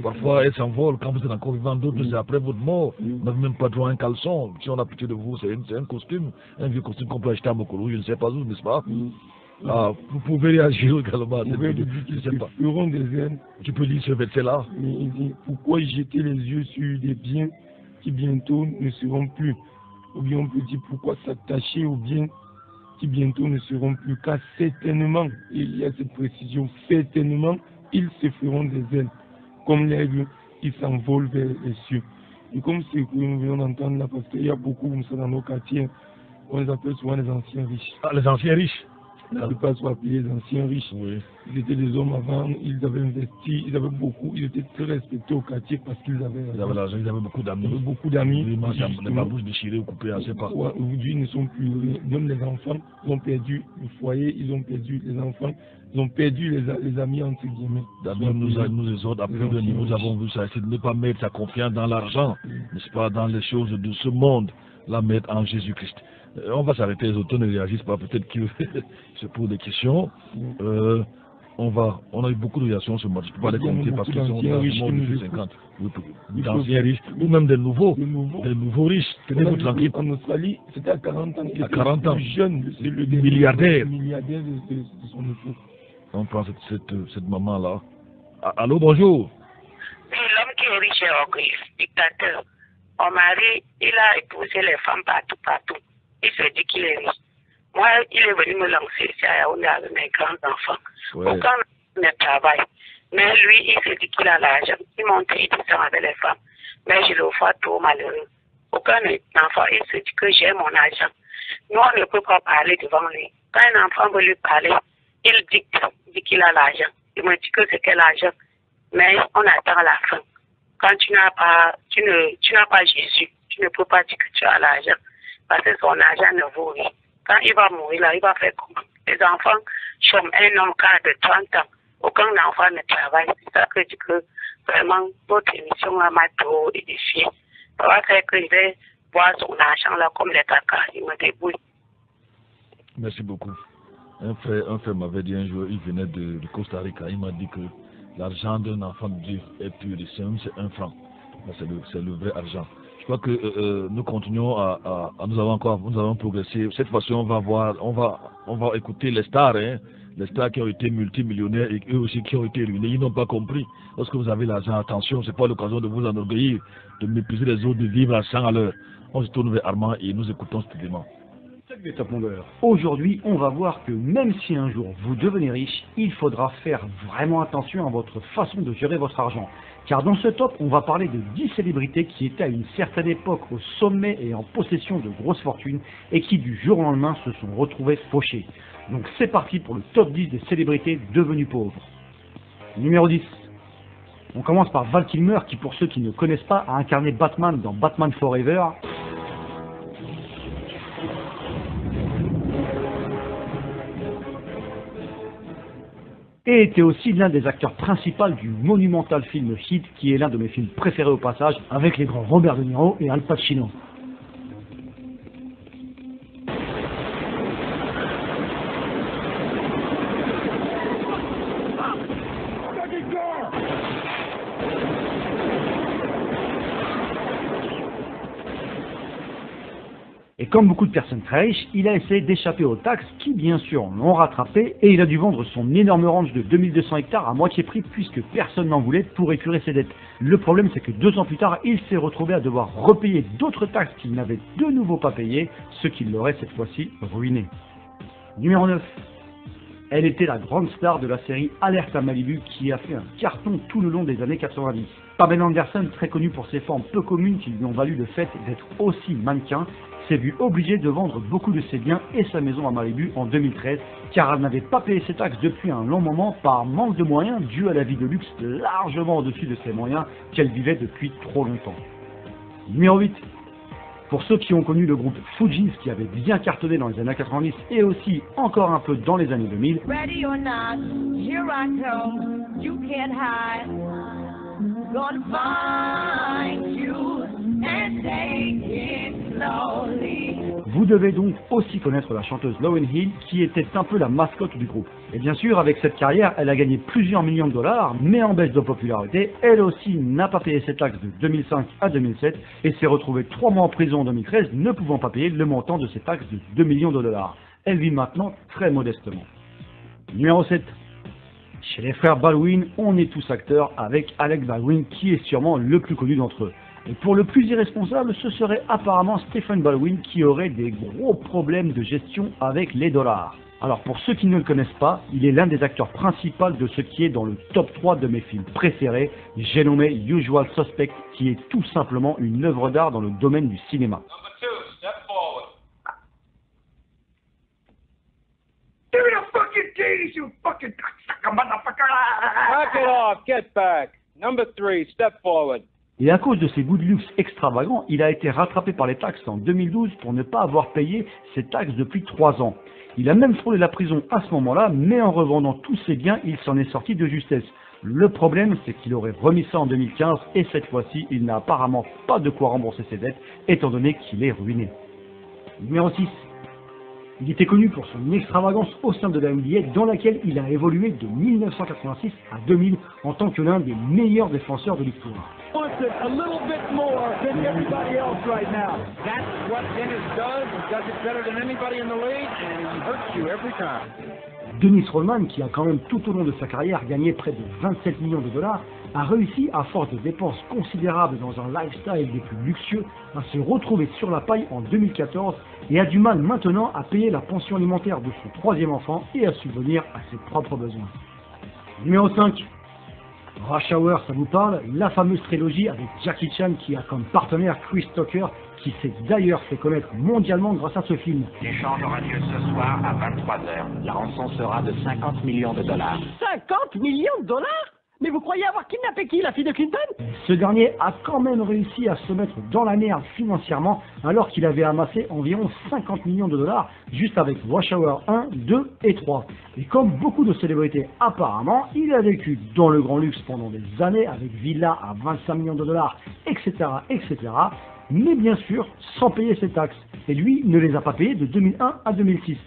Parfois, elles s'envolent. Quand vous êtes encore vivant, d'autres, c'est après votre mort. Vous n'avez même pas droit à un caleçon. Si on a pitié de vous, c'est un costume, un vieux costume qu'on peut acheter à Mokolo, je ne sais pas où, n'est-ce pas? Ah, vous pouvez réagir également à cette vidéo. Je ne sais pas. Tu peux lire ce verset-là. Il dit, pourquoi jeter les yeux sur des biens qui bientôt ne seront plus? Ou bien on peut dire, pourquoi s'attacher aux biens qui bientôt ne seront plus, car certainement, il y a cette précision, certainement, ils se feront des ailes, comme l'aigle qui s'envole vers les cieux. Et comme ce que nous venons d'entendre là, parce qu'il y a beaucoup comme ça dans nos quartiers, on les appelle souvent les anciens riches. Ah, les anciens riches. La plupart sont appelés les anciens riches. Oui. Ils étaient des hommes avant, ils avaient investi, ils avaient beaucoup, ils étaient très respectés au quartier parce qu'ils avaient l'argent, ils avaient beaucoup d'amis. Beaucoup d'amis. Les babouches déchirées ou coupées, je sais pas. Aujourd'hui, ils ne sont plus rien. Même les enfants, ils ont perdu le foyer, ils ont perdu les enfants, ils ont perdu les amis entre guillemets. David nous exhorte à plus de niveau. Nous avons vu ça, c'est de ne pas mettre sa confiance dans l'argent, n'est-ce pas, dans les choses de ce monde, la mettre en Jésus-Christ. On va s'arrêter, les auteurs ne réagissent pas, peut-être qu'ils se posent des questions. On a eu beaucoup de réactions ce mois, je ne peux pas les compter parce qu'ils sont dans le monde de 50. D'anciens riches, ou même des nouveaux riches. Tenez-vous tranquille. En Australie, c'était à 40 ans. À 40 ans. Jeune, c'est le milliardaire. Milliardaire de son époux. On prend cette maman-là. Allô, bonjour. Oui, l'homme qui est riche est orgueilleux, dictateur. Mon mari, il a épousé les femmes partout. Il se dit qu'il est riche. Moi, il est venu me lancer ici à Yaoundé avec mes grands-enfants. Ouais. Aucun ne travaille. Mais lui, il se dit qu'il a l'argent. Il monte, il descend avec les femmes. Mais je le vois trop malheureux. Aucun enfant, il se dit que j'ai mon argent. Nous, on ne peut pas parler devant lui. Quand un enfant veut lui parler, il dit qu'il a l'argent. Il me dit que c'est quel argent. Mais on attend à la fin. Quand tu n'as pas Jésus, tu ne peux pas dire que tu as l'argent. Parce que son argent ne vaut rien. Quand il va mourir là, il va faire comment? Les enfants chôment. Un homme de 30 ans. Aucun enfant ne travaille. C'est ça que je dis que vraiment, notre émission m'a trop édifié. Ça va faire que je vais voir son argent là comme les caca. Il me débrouille. Merci beaucoup. Un frère m'avait dit un jour, il venait de Costa Rica, il m'a dit que l'argent d'un enfant de Dieu est pur et simple, c'est 1 franc. C'est le vrai argent. Je crois que nous continuons nous avons progressé. Cette fois-ci, on va écouter les stars, hein, les stars qui ont été multimillionnaires et eux aussi qui ont été ruinés. Ils n'ont pas compris. Lorsque vous avez l'argent, attention, c'est pas l'occasion de vous enorgueillir, de mépriser les autres, de vivre à 100 à l'heure. On se tourne vers Armand et nous écoutons stupidement. Salut les top mondeurs. Aujourd'hui, on va voir que même si un jour vous devenez riche, il faudra faire vraiment attention à votre façon de gérer votre argent. Car dans ce top, on va parler de 10 célébrités qui étaient à une certaine époque au sommet et en possession de grosses fortunes et qui du jour au lendemain se sont retrouvées fauchées. Donc c'est parti pour le top 10 des célébrités devenues pauvres. Numéro 10. On commence par Val Kilmer qui, pour ceux qui ne connaissent pas, a incarné Batman dans Batman Forever. Et était aussi l'un des acteurs principaux du monumental film Heat, qui est l'un de mes films préférés au passage, avec les grands Robert De Niro et Al Pacino. Et comme beaucoup de personnes très riches, il a essayé d'échapper aux taxes qui, bien sûr, l'ont rattrapé et il a dû vendre son énorme ranch de 2200 hectares à moitié prix puisque personne n'en voulait pour épurer ses dettes. Le problème, c'est que 2 ans plus tard, il s'est retrouvé à devoir repayer d'autres taxes qu'il n'avait de nouveau pas payées, ce qui l'aurait cette fois-ci ruiné. Numéro 9. Elle était la grande star de la série Alerte à Malibu qui a fait un carton tout le long des années 90. Pamela Anderson, très connue pour ses formes peu communes qui lui ont valu le fait d'être aussi mannequin, s'est vue obligée de vendre beaucoup de ses biens et sa maison à Malibu en 2013 car elle n'avait pas payé ses taxes depuis un long moment par manque de moyens dû à la vie de luxe largement au-dessus de ses moyens qu'elle vivait depuis trop longtemps. Numéro 8. Pour ceux qui ont connu le groupe Fugees qui avait bien cartonné dans les années 90 et aussi encore un peu dans les années 2000, Ready or not, here I come, you can't hide. Gonna find you and take it slowly. Vous devez donc aussi connaître la chanteuse Lauryn Hill qui était un peu la mascotte du groupe. Et bien sûr, avec cette carrière, elle a gagné plusieurs millions de dollars, mais en baisse de popularité, elle aussi n'a pas payé ses taxes de 2005 à 2007 et s'est retrouvée 3 mois en prison en 2013, ne pouvant pas payer le montant de ses taxes de 2 millions de dollars. Elle vit maintenant très modestement. Numéro 7. Chez les frères Baldwin, on est tous acteurs avec Alec Baldwin qui est sûrement le plus connu d'entre eux. Et pour le plus irresponsable, ce serait apparemment Stephen Baldwin qui aurait des gros problèmes de gestion avec les dollars. Alors pour ceux qui ne le connaissent pas, il est l'un des acteurs principaux de ce qui est dans le top 3 de mes films préférés, j'ai nommé Usual Suspect, qui est tout simplement une œuvre d'art dans le domaine du cinéma. Give me the fucking keys, you fucking cocksucker motherfucker! Knock it off, get back. Number 3, step forward. Et à cause de ses goûts de luxe extravagants, il a été rattrapé par les taxes en 2012 pour ne pas avoir payé ses taxes depuis 3 ans. Il a même frôlé la prison à ce moment-là, mais en revendant tous ses biens, il s'en est sorti de justesse. Le problème, c'est qu'il aurait remis ça en 2015 et cette fois-ci, il n'a apparemment pas de quoi rembourser ses dettes, étant donné qu'il est ruiné. Numéro 6. Il était connu pour son extravagance au sein de la NBA, dans laquelle il a évolué de 1986 à 2000 en tant que l'un des meilleurs défenseur de l'histoire. A little bit more than everybody else right now. That's what Dennis does. He does it better than anybody in the league, and he hurts you every time. Dennis Rodman, qui a quand même tout au long de sa carrière gagné près de 27 millions de dollars, a réussi, à force de dépenses considérables dans un lifestyle des plus luxueux, à se retrouver sur la paille en 2014 et a du mal maintenant à payer la pension alimentaire de son 3e enfant et à subvenir à ses propres besoins. Numéro 5. Rush Hour, ça vous parle? La fameuse trilogie avec Jackie Chan qui a comme partenaire Chris Tucker, qui s'est d'ailleurs fait connaître mondialement grâce à ce film. L'échange aura lieu ce soir à 23h. La rançon sera de 50 millions de dollars. 50 millions de dollars? Mais vous croyez avoir kidnappé qui, la fille de Clinton? Ce dernier a quand même réussi à se mettre dans la merde financièrement alors qu'il avait amassé environ 50 millions de dollars juste avec Rush Hour 1, 2 et 3. Et comme beaucoup de célébrités apparemment, il a vécu dans le grand luxe pendant des années avec villa à 25 millions de dollars, etc., etc., mais bien sûr sans payer ses taxes. Et lui ne les a pas payées de 2001 à 2006.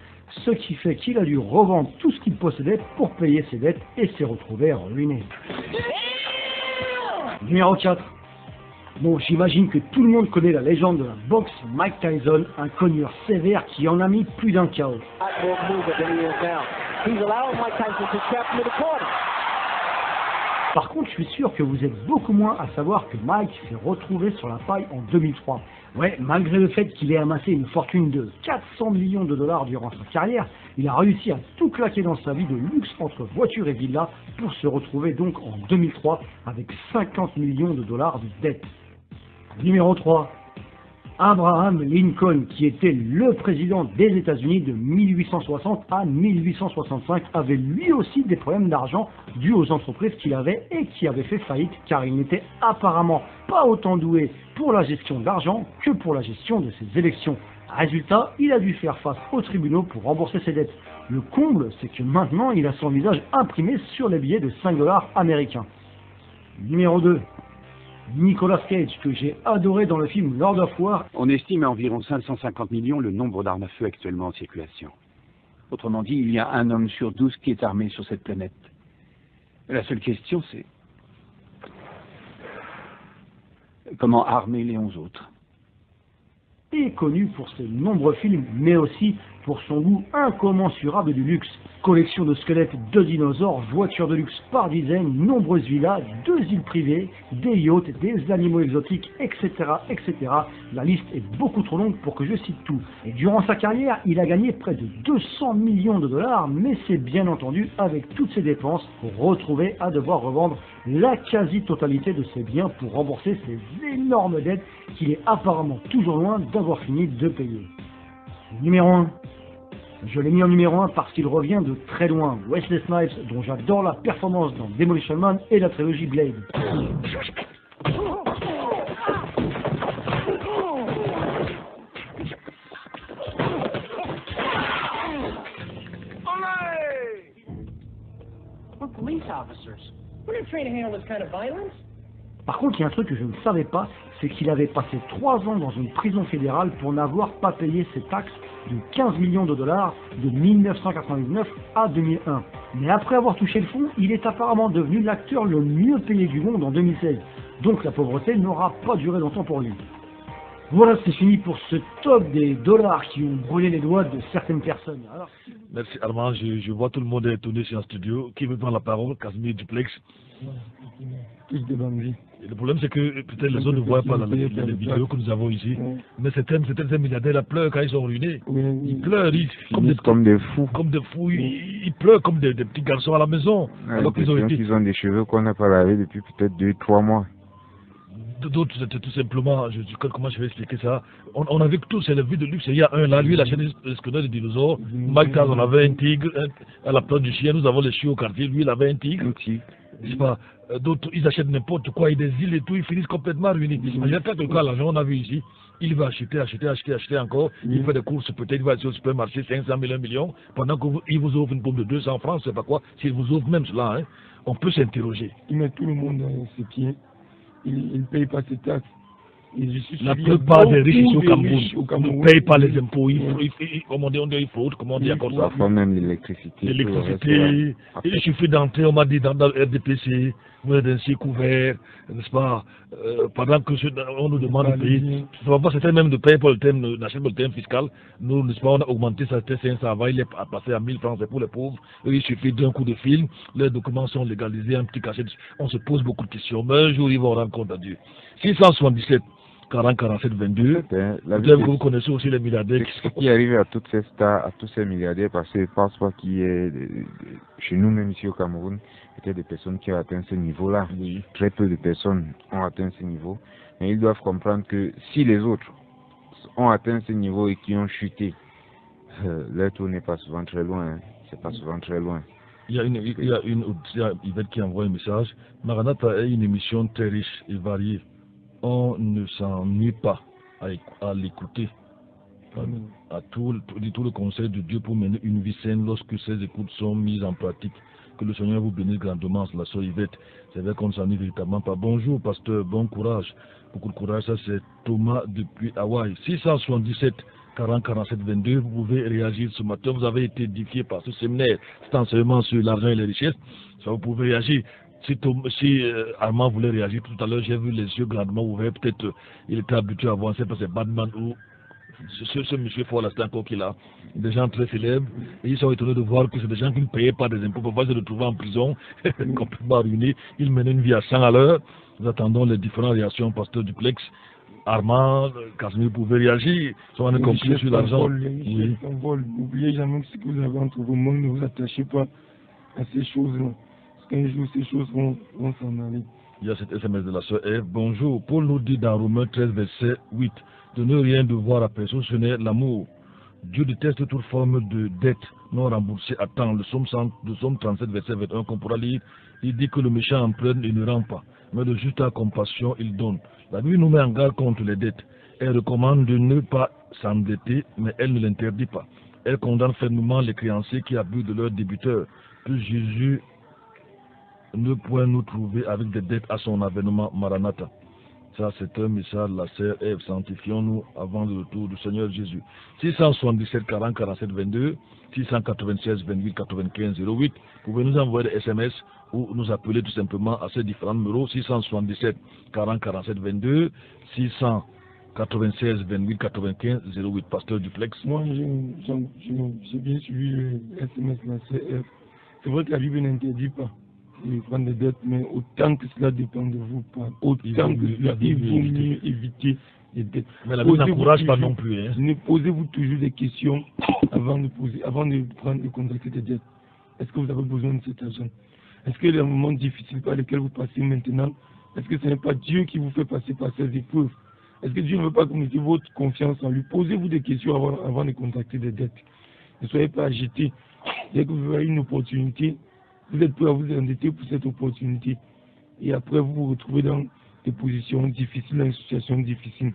Ce qui fait qu'il a dû revendre tout ce qu'il possédait pour payer ses dettes et s'est retrouvé ruiné. Numéro 4. Bon, j'imagine que tout le monde connaît la légende de la boxe Mike Tyson, un cogneur sévère qui en a mis plus d'un KO. Par contre, je suis sûr que vous êtes beaucoup moins à savoir que Mike s'est retrouvé sur la paille en 2003. Ouais, malgré le fait qu'il ait amassé une fortune de 400 millions de dollars durant sa carrière, il a réussi à tout claquer dans sa vie de luxe entre voitures et villas pour se retrouver donc en 2003 avec 50 millions de dollars de dettes. Numéro 3. Abraham Lincoln, qui était le président des États-Unis de 1860 à 1865, avait lui aussi des problèmes d'argent dus aux entreprises qu'il avait et qui avaient fait faillite car il n'était apparemment pas autant doué pour la gestion d'argent que pour la gestion de ses élections. Résultat, il a dû faire face aux tribunaux pour rembourser ses dettes. Le comble, c'est que maintenant il a son visage imprimé sur les billets de 5 $ américains. Numéro 2. Nicolas Cage, que j'ai adoré dans le film Lord of War. On estime à environ 550 millions le nombre d'armes à feu actuellement en circulation. Autrement dit, il y a un homme sur 12 qui est armé sur cette planète. La seule question, c'est comment armer les 11 autres. Et connu pour ses nombreux films, mais aussi pour son goût incommensurable du luxe. Collection de squelettes de dinosaures, voitures de luxe par dizaines, nombreuses villas, 2 îles privées, des yachts, des animaux exotiques, etc., etc. La liste est beaucoup trop longue pour que je cite tout. Et durant sa carrière, il a gagné près de 200 millions de dollars, mais c'est bien entendu avec toutes ses dépenses retrouvé à devoir revendre la quasi-totalité de ses biens pour rembourser ses énormes dettes qu'il est apparemment toujours loin d'avoir fini de payer. Numéro 1. Je l'ai mis en numéro 1 parce qu'il revient de très loin. Wesley Snipes, dont j'adore la performance dans Demolition Man et la trilogie Blade. We're police officers. We're not trained to handle this kind of violence. Par contre, il y a un truc que je ne savais pas, c'est qu'il avait passé 3 ans dans une prison fédérale pour n'avoir pas payé ses taxes de 15 millions de dollars de 1999 à 2001. Mais après avoir touché le fond, il est apparemment devenu l'acteur le mieux payé du monde en 2016. Donc la pauvreté n'aura pas duré longtemps pour lui. Voilà, c'est fini pour ce top des dollars qui ont brûlé les doigts de certaines personnes. Alors, Merci Armand, je vois tout le monde est étonné sur un studio. Qui veut prendre la parole? Casimir Duplex. Tous des bandits. Et le problème c'est que peut-être les autres ne voient pas les vidéos que nous avons ici. Mais certains milliardaires pleurent quand ils sont ruinés. Ils pleurent comme des fous. Comme des fous, ils pleurent comme des petits garçons à la maison. Alors qu'ils ont des cheveux qu'on n'a pas lavés depuis peut-être 2-3 mois. D'autres, c'était tout simplement, comment je vais expliquer ça? On a vu que tous, c'est la vie de luxe. Il y a un là, lui, il achète des squelettes de dinosaures. Mike Tyson, on avait un tigre, à la place du chien, nous avons les chiens au quartier, lui, il avait un tigre. Je sais pas, d'autres, ils achètent n'importe quoi, ils des îles et tout, ils finissent complètement ruinés. Il y a quelques cas, l'argent, on a vu ici, il va acheter encore, il fait des courses, peut-être il va aller au supermarché, 500 000, 1 million, pendant qu'il vous offre une pomme de 200 francs, c'est pas quoi, s'il vous offre même cela, hein, on peut s'interroger. Il met tout le monde dans ses pieds. Il ne paye pas ses taxes. La plupart des riches ici au Cameroun ne payent pas les impôts. Comment on fraude, comment on dit encore ça? Parfois même l'électricité. L'électricité. Il suffit d'entrer, on m'a dit, dans le RDPC, vous êtes ainsi couvert, n'est-ce pas? Pendant que on nous demande de payer. C'était même de payer pour le thème, d'acheter pour le thème fiscal. Nous, n'est-ce pas, on a augmenté ça, ça va, il est passé à 1000 francs, c'est pour les pauvres. Il suffit d'un coup de film, les documents sont légalisés, un petit cachet. On se pose beaucoup de questions, mais un jour, ils vont rendre compte à Dieu. 677. 40, 47, 22. Peut-être que vous connaissez aussi les milliardaires. Ce qui arrive à toutes ces stars, à tous ces milliardaires, parce que je ne pense pas qu'il y ait, chez nous même ici au Cameroun, peut-être des personnes qui ont atteint ce niveau-là. Oui. Très peu de personnes ont atteint ce niveau. Mais ils doivent comprendre que si les autres ont atteint ce niveau et qui ont chuté, leur tour n'est pas souvent très loin. Hein. C'est pas souvent très loin. Il y a Yvette qui envoie un message. Maranatha est une émission très riche et variée. On ne s'ennuie pas à l'écouter, à tout le conseil de Dieu pour mener une vie saine lorsque ces écoutes sont mises en pratique. Que le Seigneur vous bénisse grandement, la sœur Yvette. C'est vrai qu'on ne s'ennuie véritablement pas. Bonjour, pasteur, bon courage. Beaucoup de courage, ça c'est Thomas depuis Hawaï. 677 40 47 22, vous pouvez réagir ce matin. Vous avez été édifié par ce séminaire, cet enseignement sur l'argent et les richesses. Ça, vous pouvez réagir. Si Armand voulait réagir tout à l'heure, j'ai vu les yeux grandement ouverts. Peut-être il était habitué à voir, c'est parce que c'est Batman ou ce monsieur Fort là, c'est encore qu'il a des gens très célèbres. Et ils sont étonnés de voir que c'est des gens qui ne payaient pas des impôts. Parfois, ils se retrouvaient en prison, complètement ruinés. Ils menaient une vie à 100 à l'heure. Nous attendons les différentes réactions, pasteur Duplex. Armand, Casimir, vous pouvez réagir. Sont en compris sur l'argent. N'oubliez jamais que ce que vous avez entre vos mains, ne vous attachez pas à ces choses-là. Un jour, ces choses vont s'en aller. Il y a cet SMS de la sœur Ève. Bonjour. Paul nous dit dans Romains 13, verset 8, de ne rien devoir à personne, ce n'est l'amour. Dieu déteste toute forme de dette non remboursée à temps. Le psaume 37, verset 21 qu'on pourra lire, il dit que le méchant emprunte et ne rend pas, mais le juste a compassion, il donne. La Bible nous met en garde contre les dettes. Elle recommande de ne pas s'endetter, mais elle ne l'interdit pas. Elle condamne fermement les créanciers qui abusent de leurs débiteurs. Que Jésus ne point nous trouver avec des dettes à son avènement, Maranatha. Ça, c'est un message de la sœur Ève. Sanctifions-nous avant le retour du Seigneur Jésus. 677 40 47 22, 696 28 95 08. Vous pouvez nous envoyer des SMS ou nous appeler tout simplement à ces différents numéros. 677 40 47 22, 696 28 95 08. Pasteur Duplex. Moi, j'ai bien suivi le SMS de la sœur Ève. C'est vrai que la Bible n'interdit pas de prendre des dettes, mais autant que cela dépend de vous, autant que cela, il vaut mieux éviter les dettes. Mais la Bible n'encourage pas non plus. Hein. Posez-vous toujours des questions avant de contacter des dettes. Est-ce que vous avez besoin de cet argent? Est-ce que les moments difficiles par lesquels vous passez maintenant, est-ce que ce n'est pas Dieu qui vous fait passer par ces épreuves? Est-ce que Dieu ne veut pas que vous mettiez votre confiance en lui? Posez-vous des questions avant de contacter des dettes. Ne soyez pas agités. Dès que vous voyez une opportunité, vous êtes prêt à vous endetter pour cette opportunité. Et après, vous vous retrouvez dans des positions difficiles, dans une situation difficile.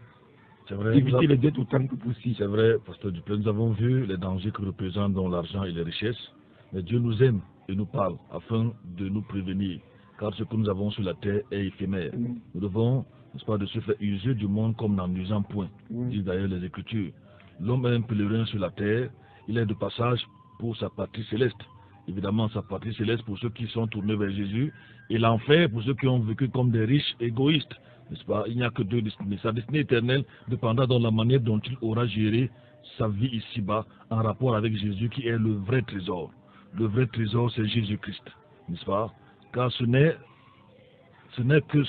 C'est vrai. Évitez les dettes autant que possible. C'est vrai, pasteur Duplessis, nous avons vu les dangers que représentent dans l'argent et les richesses. Mais Dieu nous aime et nous parle afin de nous prévenir. Car ce que nous avons sur la terre est éphémère. Nous devons, n'est-ce pas, de se faire user du monde comme n'en usant point. Disent d'ailleurs les Écritures. L'homme est un pèlerin sur la terre. Il est de passage pour sa patrie céleste. évidemment sa patrie céleste pour ceux qui sont tournés vers Jésus, et l'enfer pour ceux qui ont vécu comme des riches égoïstes, n'est-ce pas? Il n'y a que deux destinées. Sa destinée éternelle dépendra de la manière dont il aura géré sa vie ici-bas en rapport avec Jésus qui est le vrai trésor. Le vrai trésor, c'est Jésus-Christ, n'est-ce pas? Car ce n'est que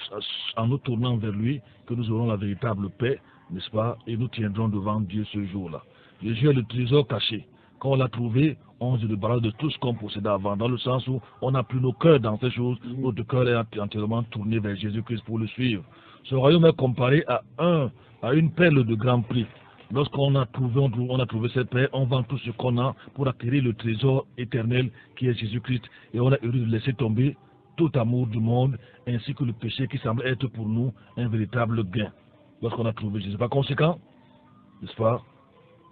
en nous tournant vers lui que nous aurons la véritable paix, n'est-ce pas? Et nous tiendrons devant Dieu ce jour-là. Jésus est le trésor caché. Quand on l'a trouvé, on se débarrasse de tout ce qu'on possédait avant, dans le sens où on n'a plus nos cœurs dans ces choses, notre cœur est entièrement tourné vers Jésus-Christ pour le suivre. Ce royaume est comparé à une perle de grand prix. Lorsqu'on a trouvé cette paix, on vend tout ce qu'on a pour acquérir le trésor éternel qui est Jésus-Christ. Et on a eu de laisser tomber tout amour du monde, ainsi que le péché qui semble être pour nous un véritable gain. Lorsqu'on a trouvé Jésus. Par conséquent, n'est-ce pas,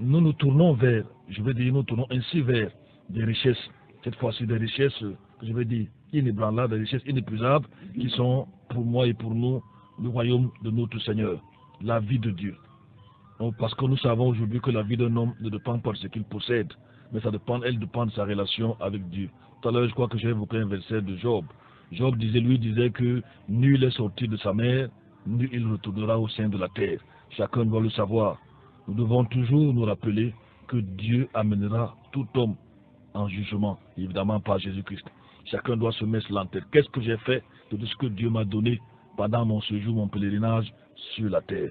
nous nous tournons vers, nous tournons ainsi vers des richesses, cette fois-ci des richesses, inébranlables, des richesses inépuisables, qui sont pour moi et pour nous le royaume de notre Seigneur, la vie de Dieu. Donc, parce que nous savons aujourd'hui que la vie d'un homme ne dépend pas de ce qu'il possède, mais elle dépend de sa relation avec Dieu. Tout à l'heure, je crois que j'ai évoqué un verset de Job. Job disait que nul est sorti de sa mère, nul il retournera au sein de la terre. Chacun doit le savoir. Nous devons toujours nous rappeler que Dieu amènera tout homme en jugement, évidemment par Jésus-Christ. Chacun doit se mettre cela en tête. Qu'est-ce que j'ai fait de tout ce que Dieu m'a donné pendant mon séjour, mon pèlerinage sur la terre?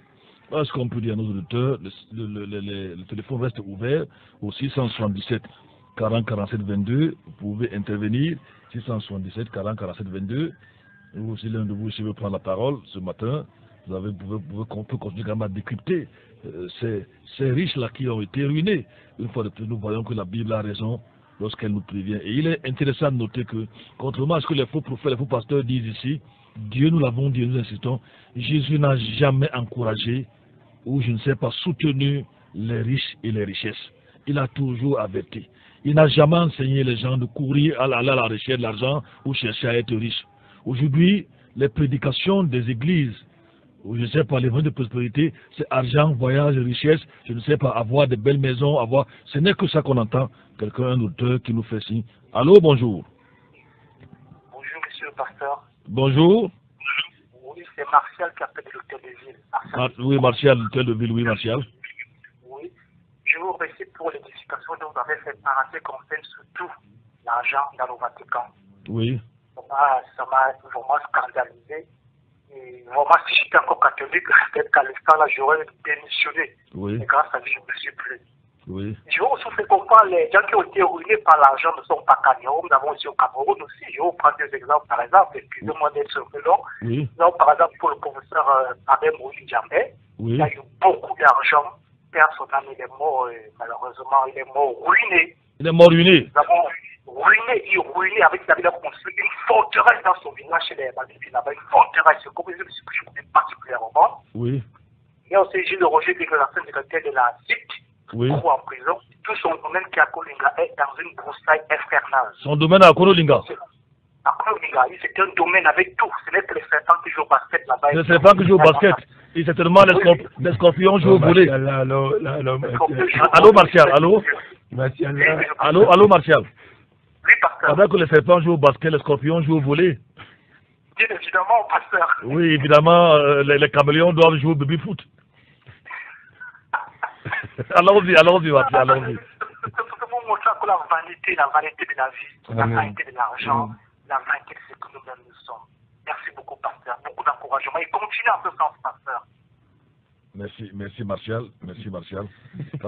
Est-ce qu'on peut dire à nos auditeurs, le téléphone reste ouvert au 677 40 47 22, vous pouvez intervenir, 677 40 47 22, ou si l'un de vous veut prendre la parole ce matin, on peut continuer à décrypter ces riches-là qui ont été ruinés. Une fois de plus, nous voyons que la Bible a raison lorsqu'elle nous prévient. Et il est intéressant de noter que, contrairement à ce que les faux prophètes, les faux pasteurs disent ici, Dieu, nous l'avons dit, nous insistons, Jésus n'a jamais encouragé ou, je ne sais pas, soutenu les riches et les richesses. Il a toujours averti. Il n'a jamais enseigné les gens de courir à la recherche de l'argent ou chercher à être riche. Aujourd'hui, les prédications des églises, ou je ne sais pas, les vents de prospérité, c'est argent, voyage, richesse, je ne sais pas, avoir de belles maisons, avoir... Ce n'est que ça qu'on entend. Quelqu'un, un auteur qui nous fait signe. Allô, bonjour. Bonjour, monsieur le pasteur. Bonjour. Oui, c'est Martial qui appelle de l'hôtel de ville. Oui, Martial, l'hôtel de ville, oui, Martial. Oui, je vous remercie pour l'édification dont vous avez fait par en ce qui concerne surtout l'argent dans le Vatican. Oui. Ça m'a vraiment scandalisé. Et vraiment, si j'étais encore catholique, peut-être qu'à l'instant là, j'aurais démissionné. Oui. Et grâce à Dieu, je ne me suis plus. Oui. Je veux aussi faire comprendre les gens qui ont été ruinés par l'argent ne sont pas Cameroun. Nous avons aussi au Cameroun aussi. Je vais vous prendre deux exemples par exemple. Excusez-moi d'être un peu long. Oui. Donc, par exemple, pour le professeur Abel Moïse Djambé, oui. Il a eu beaucoup d'argent. Père son âme, il est mort, malheureusement, il est mort ruiné. Il est mort ruiné. Nous avons ruiné avec sa vie, il a construit une forteresse dans son village chez les Maldives, là-bas, une forteresse, c'est comme je connais particulièrement. Oui. Il y a aussi Gilles Roger, qui est l'ancien secrétaire de la CIC, oui. En prison. Tout son domaine qui est à Kolinga est dans une broussaille infernale. Son domaine à Kolinga. À Kolinga, c'est un domaine avec tout. Ce n'est que les serpents qui jouent au basket là-bas. Les serpents qui jouent au basket. Et certainement les scorpions jouent au volet. Allô, Martial, allô. Allô, Martial. Oui, pasteur. Pendant que les serpents jouent au basket, les scorpions jouent au volet. Bien évidemment, pasteur. Oui, évidemment, les caméléons doivent jouer au baby-foot. Allons-y, Martial, allons-y. C'est pour montrer que la vanité de la vie, la vanité de l'argent, la vanité de ce que nous-mêmes nous sommes. Merci beaucoup, pasteur. Beaucoup d'encouragement. Et continuez en ce sens, pasteur. Merci Martial.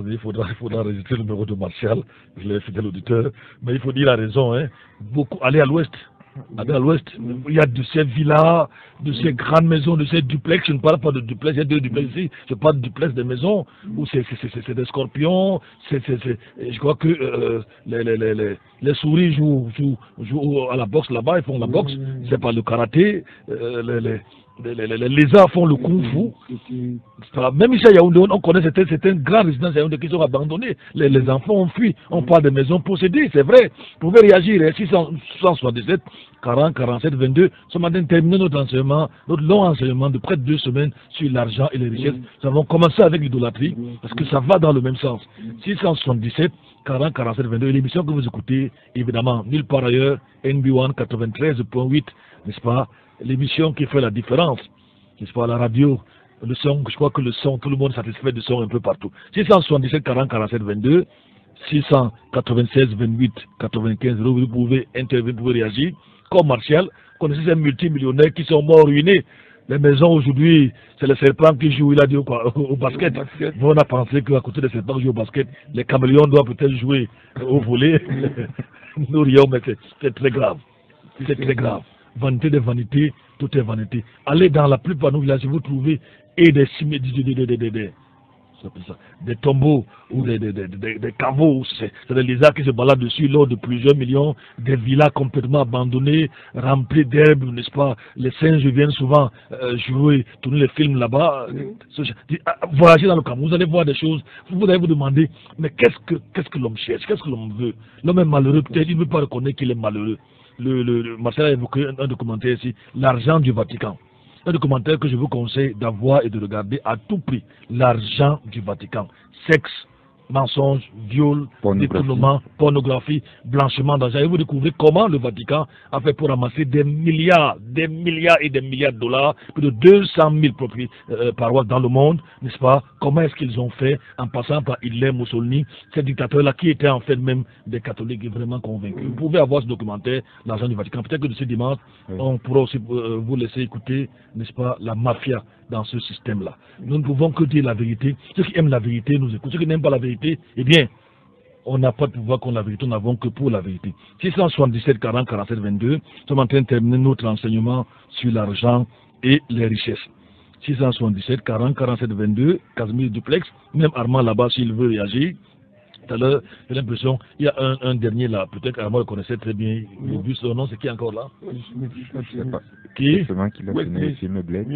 Il faudra enregistrer le numéro de Martial. Je l'ai fidèle auditeur. Mais il faut dire la raison. Aller à l'ouest. Il y a de ces villas, de ces grandes maisons, de ces duplex. Je ne parle pas de duplex, il y a deux duplex ici. Je parle de duplex des maisons où c'est des scorpions. Je crois que les souris jouent à la boxe là-bas, ils font la boxe. C'est pas le karaté. Les lézards font le kung fu. Même ici à Yaoundé, on connaît certaines grandes résidences à Yaoundé qui sont abandonnées. Les enfants ont fui. On parle de maisons possédées, c'est vrai. Vous pouvez réagir. 677 40 47 22. Ce matin, terminé notre long enseignement de près de 2 semaines sur l'argent et les richesses. Nous avons commencé avec l'idolâtrie parce que ça va dans le même sens. 677 40 47 22. Et l'émission que vous écoutez, évidemment, nulle part ailleurs, NB1 93.8, n'est-ce pas? L'émission qui fait la différence, n'est-ce pas? La radio, le son, je crois que le son, tout le monde est satisfait du son un peu partout. 677 40 47 22, 696 28 95, vous pouvez intervenir, vous pouvez réagir. Comme Martial, connaissez ces multimillionnaires qui sont morts ruinés. Les maisons aujourd'hui, c'est le serpent qui joue, il a dit quoi, au basket. Nous, on a pensé qu'à côté des serpents qui jouent au basket, les caméléons doivent peut-être jouer au volley. Nous rions, mais c'est très grave. C'est très grave. Vanité de vanité, tout est vanité. Allez dans la plupart de nos villages, vous trouvez et des des tombeaux ou des caveaux, c'est des lézards qui se baladent dessus lors de plusieurs millions, des villas complètement abandonnées, remplies d'herbes, n'est-ce pas? Les singes viennent souvent jouer, tourner les films là-bas. Voyager dans le Cameroun, vous allez voir des choses, vous allez vous demander, mais qu'est-ce que l'homme cherche, qu'est-ce que l'homme veut? L'homme est malheureux, peut-être il ne veut pas reconnaître qu'il est malheureux. Marcel a évoqué un documentaire ici, l'argent du Vatican. Un documentaire que je vous conseille d'avoir et de regarder à tout prix. L'argent du Vatican. Sexe, mensonge, viol, détournement, pornographie, blanchiment d'argent. Et vous découvrez comment le Vatican a fait pour ramasser des milliards et des milliards de dollars, plus de 200 000 paroisses dans le monde, n'est-ce pas? Comment est-ce qu'ils ont fait en passant par Hitler, Mussolini, ces dictateurs-là qui étaient en fait même des catholiques vraiment convaincus. Vous pouvez avoir ce documentaire, l'argent du Vatican. Peut-être que de ce dimanche, on pourra aussi vous laisser écouter, n'est-ce pas, la mafia dans ce système-là. Nous ne pouvons que dire la vérité. Ceux qui aiment la vérité nous écoutent. Ceux qui n'aiment pas la vérité, eh bien, on n'a pas de pouvoir contre la vérité, nous n'avons que pour la vérité. 677 40 47 22, nous sommes en train de terminer notre enseignement sur l'argent et les richesses. 677 40 47 22, Casimir Duplex, même Armand là-bas s'il veut réagir. Tout à l'heure, j'ai l'impression, il y a un dernier là, peut-être Armand le connaissait très bien, le but, son nom, c'est qui encore là? Je sais pas. Qui? C'est seulement qu'il a tourné le film Blade.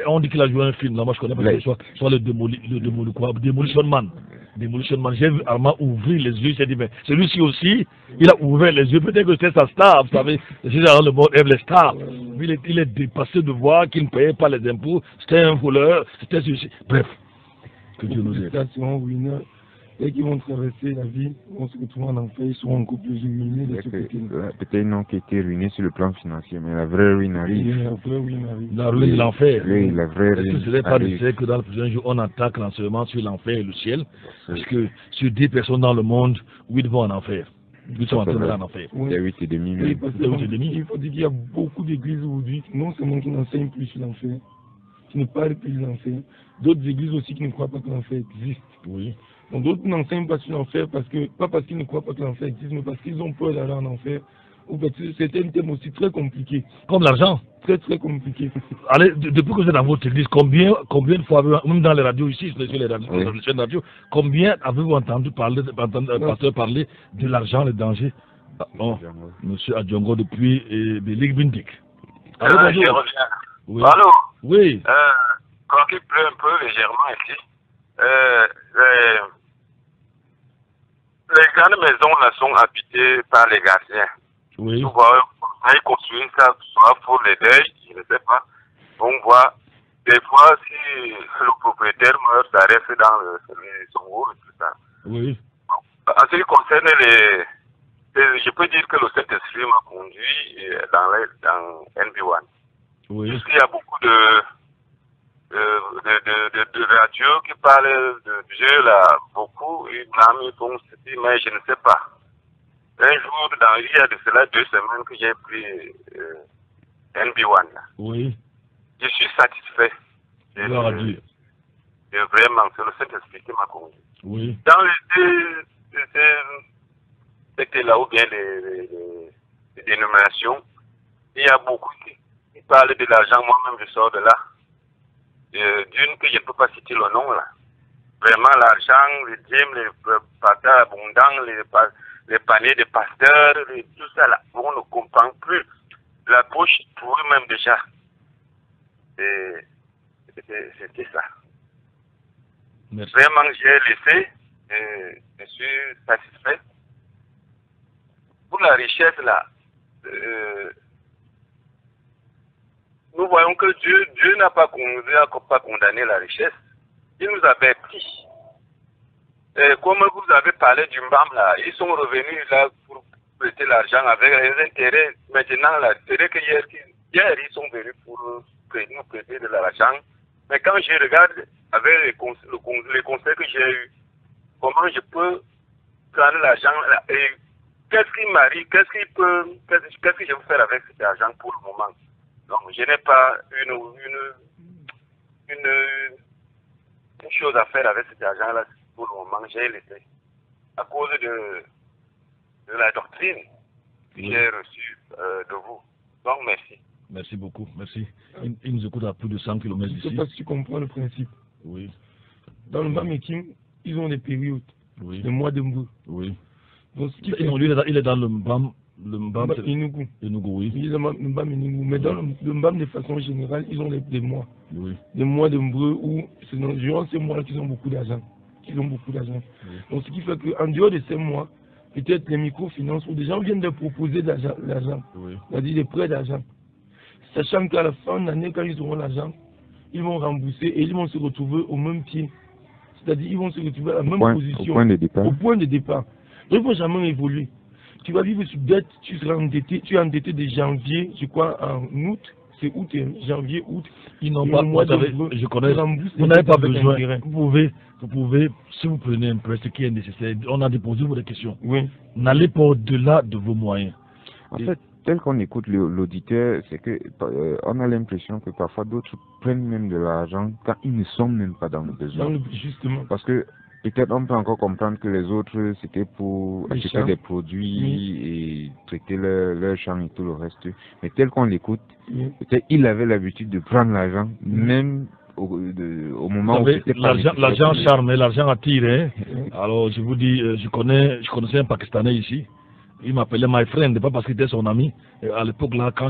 On dit qu'il a joué un film, là, moi je connais pas, soit le Demolition Man. Demolition Man, j'ai vu Armand ouvrir les yeux, j'ai dit, mais celui-ci aussi, il a ouvert les yeux, peut-être que c'était sa star, vous savez, généralement le monde aime les stars. Il est dépassé de voir qu'il ne payait pas les impôts, c'était un voleur, c'était celui-ci. Bref, que Dieu nous aide. Et qui vont traverser la vie, vont se retrouver en enfer, ils seront encore plus humiliés de ce côté. Peut-être ils n'ont qu'été ruinés sur le plan financier, mais la vraie ruine arrive. La ruine de l'enfer. Oui, la vraie ruine. Est-ce que ce n'est pas de que dans le prochain jour, on attaque l'enseignement sur l'enfer et le ciel? Parce que sur 10 personnes dans le monde, 8 vont en enfer. 8 sont en train d'aller en enfer. Il y a 8 et demi. Il faut dire qu'il y a beaucoup d'églises aujourd'hui, non seulement qui n'enseignent plus sur l'enfer, qui ne parlent plus de l'enfer, d'autres églises aussi qui ne croient pas que l'enfer existe. Oui. Donc d'autres n'enseignent pas sur l'enfer pas parce qu'ils ne croient pas que l'enfer existe, mais parce qu'ils ont peur d'aller en enfer. Ou parce que c'est un thème aussi très compliqué. Comme l'argent. Très très compliqué. Allez, depuis que vous êtes dans votre église, combien de fois, même dans les radios ici, sur les chaînes radio, combien avez-vous entendu pasteur parler de l'argent, les dangers? Monsieur Adjongo depuis Belik Bindik. Allô, bonjour. Je reviens. Oui. Allô? Oui. Quand il pleut un peu légèrement ici, les grandes maisons là sont habitées par les gardiens. Oui. Tu vois, ils construisent ça soit pour les deuils, je ne sais pas. On voit, des fois, si le propriétaire meurt, ça reste dans son rôle et tout ça. Oui. En ce qui concerne je peux dire que le Saint-Esprit m'a conduit dans NB1. Oui. Puisqu'il y a beaucoup de radios qui parlent de Dieu là, beaucoup, ils font ceci, mais je ne sais pas. Un jour, il y a de cela 2 semaines que j'ai pris NB1 là. Oui. Je suis satisfait. Gloire à Dieu. Vraiment, c'est le Saint-Esprit qui m'a conduit. Oui. Dans c'était là où bien les dénominations, il y a beaucoup qui parlent de l'argent, moi-même je sors de là. D'une que je ne peux pas citer le nom là. Vraiment l'argent, les dîmes, les patates abondants, les paniers de pasteurs, tout ça là, on ne comprend plus. La bouche pourrit même déjà. C'était ça. Merci. Vraiment j'ai laissé, je suis satisfait. Pour la richesse là, nous voyons que Dieu n'a pas condamné la richesse. Il nous a bâti. comme vous avez parlé du Mbam là, ils sont revenus là pour prêter l'argent avec les intérêts. Maintenant, l'intérêt que hier, ils sont venus pour nous prêter de l'argent. Mais quand je regarde avec les conseils que j'ai eu, comment je peux prendre l'argent et qu'est-ce qui m'arrive, qu'est-ce que je vais faire avec cet argent pour le moment. Donc, je n'ai pas une chose à faire avec cet argent-là pour le moment. J'ai laissé à cause de la doctrine que j'ai reçue de vous. Donc, merci. Merci beaucoup, merci. Il nous écoute à plus de 100 km d'ici. Je ne sais pas si tu comprends le principe. Oui. Dans le Mbam-Ekim, ils ont des périodes. Oui. Le mois de Mbou. Oui. Donc, il est dans le Mbam. Le Mbam Inugu. Oui. Il est dans le Mbam Inugu. Mais dans le Mbam, de façon générale, ils ont des mois. Oui. Des mois de Mbou où, durant ces mois-là, qu'ils ont beaucoup d'argent. Oui. Donc, ce qui fait qu'en dehors de ces mois, peut-être les microfinances où des gens viennent de proposer de l'argent. Oui. C'est-à-dire des prêts d'argent. Sachant qu'à la fin de l'année, quand ils auront l'argent, ils vont rembourser et ils vont se retrouver au même pied. C'est-à-dire qu'ils vont se retrouver à la même position. Au point de départ. Donc, ils ne vont jamais évoluer. Tu vas vivre sur dette, tu seras endetté, tu es endetté de janvier, je crois, en août. C'est août, janvier, août. Ils n'ont pas, je connais, vous n'avez pas besoin. Vous pouvez, si vous prenez un prêt, ce qui est nécessaire, on a déposé vos questions. Oui. N'allez pas au-delà de vos moyens. En fait, tel qu'on écoute l'auditeur, c'est que on a l'impression que parfois d'autres prennent même de l'argent quand ils ne sont même pas dans le besoin. Justement. Parce que peut-être on peut encore comprendre que les autres, c'était pour acheter des produits et traiter leur champ et tout le reste. Mais tel qu'on l'écoute, peut-être il avait l'habitude de prendre l'argent, même au moment où c'était pas l'argent charme, l'argent attire. Hein. Alors je vous dis, je connaissais un Pakistanais ici. Il m'appelait my friend, pas parce qu'il était son ami. Et à l'époque là, quand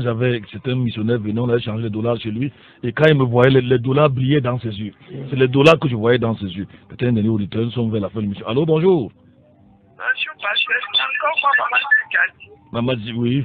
c'était un missionnaire venu, on avait changé les dollars chez lui. Et quand il me voyait, les dollars brillaient dans ses yeux. C'est les dollars que je voyais dans ses yeux. Peut-être un dernier auditeur, nous sommes vers la fin de l'émission. Allô, bonjour. Bonjour, pasteur. Encore moi, Maman dit oui.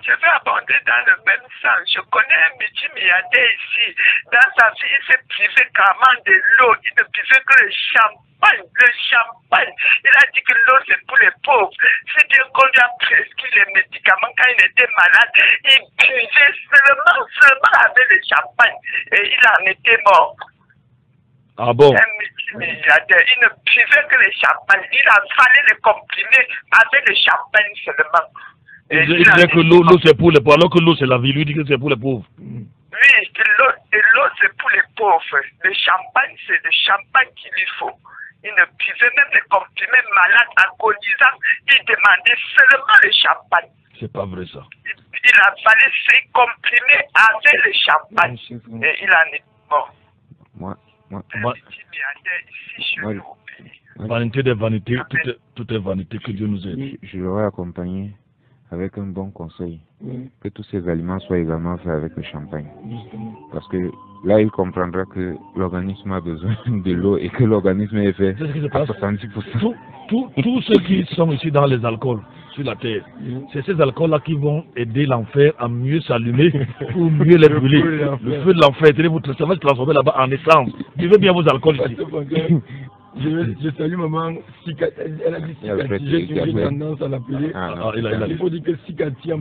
Je vais abonder dans le même sens. Je connais un multimilliardaire ici. Dans sa vie, il s'est privé carrément de l'eau. Il ne buvait que le champagne. Le champagne. Il a dit que l'eau, c'est pour les pauvres. C'est bien qu'on lui a prescrit les médicaments quand il était malade. Il buvait seulement avec le champagne. Et il en était mort. Ah bon? Un multimilliardaire. Il ne buvait que le champagne. Il a fallu les comprimer avec le champagne seulement. Il disait que l'eau c'est pour les pauvres, alors que l'eau c'est la vie. Lui dit que c'est pour les pauvres. Oui, l'eau c'est pour les pauvres. Le champagne, c'est le champagne qu'il lui faut. Il ne buvait même les comprimés malades agonisants. Il demandait seulement le champagne. C'est pas vrai ça. Il a fallu se comprimer avec le champagne. Et il en est mort. Vanité des vanités, tout est vanité, que Dieu nous aide. Je l'aurais accompagné avec un bon conseil, que tous ces aliments soient également faits avec le champagne. Parce que là, il comprendra que l'organisme a besoin de l'eau et que l'organisme est fait à 70%. Tous ceux qui sont ici dans les alcools sur la terre, c'est ces alcools-là qui vont aider l'enfer à mieux s'allumer pour mieux les brûler. Le feu de l'enfer, ça va se transformer là-bas en essence. Buvez bien vos alcools ici. Je salue maman Sikati. Elle a dit Sikati. J'ai tendance à l'appeler. Il faut dire que Sikati a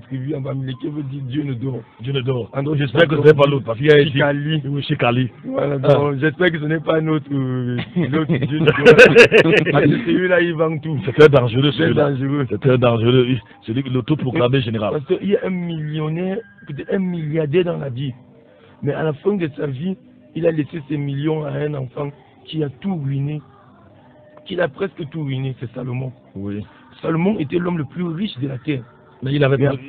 prévu en Bamileke veut dire Dieu ne dort. Dieu ne dort. J'espère que ce n'est pas l'autre. Parce qu'il y a Sikali. Oui, Sikali. Voilà, donc j'espère que ce n'est pas notre Dieu ne dort. Parce que celui-là, il vend tout. C'est très dangereux. C'est très dangereux. C'est l'autoproclamé général. Parce qu'il y a un millionnaire, peut-être un milliardaire dans la vie. Mais à la fin de sa vie, il a laissé ses millions à un enfant qui a tout ruiné, qui a presque tout ruiné, c'est Salomon. Oui. Salomon était l'homme le plus riche de la terre. Mais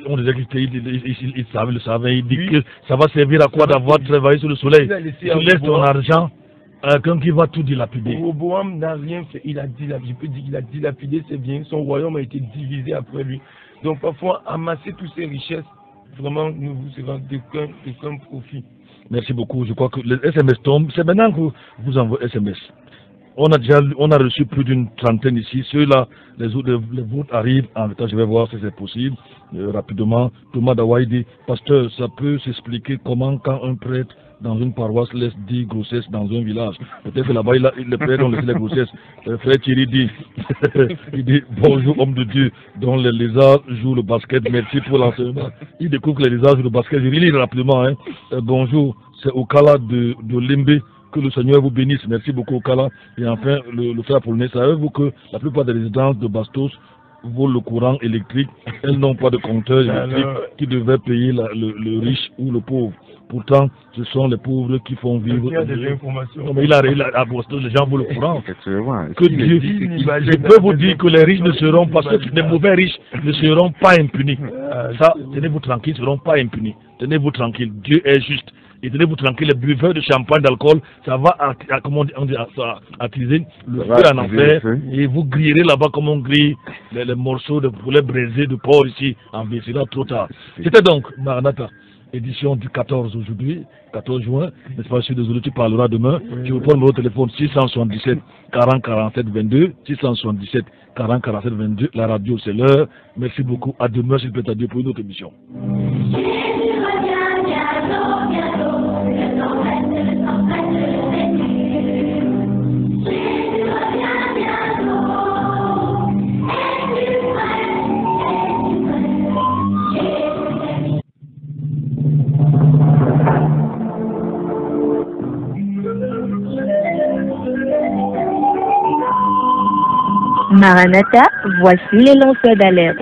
on disait qu'il savait, il dit que ça va servir à quoi d'avoir travaillé sur le soleil. Tu laisses ton argent à quelqu'un qui va tout dilapider. Roboam n'a rien fait, je peux dire qu'il a dilapidé ses biens, son royaume a été divisé après lui. Donc parfois, amasser toutes ces richesses, vraiment, ne vous sera d'aucun profit. Merci beaucoup. Je crois que le SMS tombe. C'est maintenant que vous envoyez SMS. on a reçu plus d'une trentaine ici. Ceux-là, les vôtres arrivent en retard. Je vais voir si c'est possible. Rapidement, Thomas Dawaï dit, pasteur, ça peut s'expliquer comment quand un prêtre dans une paroisse laisse 10 grossesses dans un village. Peut-être que là-bas, les prêtres ont laissé les grossesses. Frère Thierry dit, il dit, bonjour homme de Dieu, dont les lézards jouent le basket. Merci pour l'enseignement. Il découvre que les lézards jouent le basket. Je lis rapidement. Hein. Bonjour, c'est Okala de Limbe. Que le Seigneur vous bénisse. Merci beaucoup, Okala. Et enfin, le frère Apollinaire, savez-vous que la plupart des résidences de Bastos volent le courant électrique. Elles n'ont pas de compteur électrique qui devait payer le riche ou le pauvre. Pourtant, ce sont les pauvres qui font vivre. Il y a des informations. Non, mais il a à Bastos, les gens volent le courant. Que Dieu, je peux vous dire que les riches ne seront pas, ceux qui les mauvais riches ne seront pas impunis. Ça, tenez-vous tranquille, ils ne seront pas impunis. Tenez-vous tranquille, Dieu est juste. Et tenez-vous tranquille, les buveurs de champagne, d'alcool, ça va attiser le feu en enfer. Et vous grillerez là-bas comme on grille les morceaux de poulet braisé de porc ici, en Vessila, trop tard. C'était donc Maranatha, édition du 14 aujourd'hui, 14 juin. N'est-ce pas, je suis désolé, tu parleras demain. Je vous prends le numéro de téléphone 677 40 47 22, 677 40 47 22. La radio, c'est l'heure. Merci beaucoup. À demain, s'il plaît à Dieu, pour une autre émission. Maranatha, voici les lanceurs d'alerte.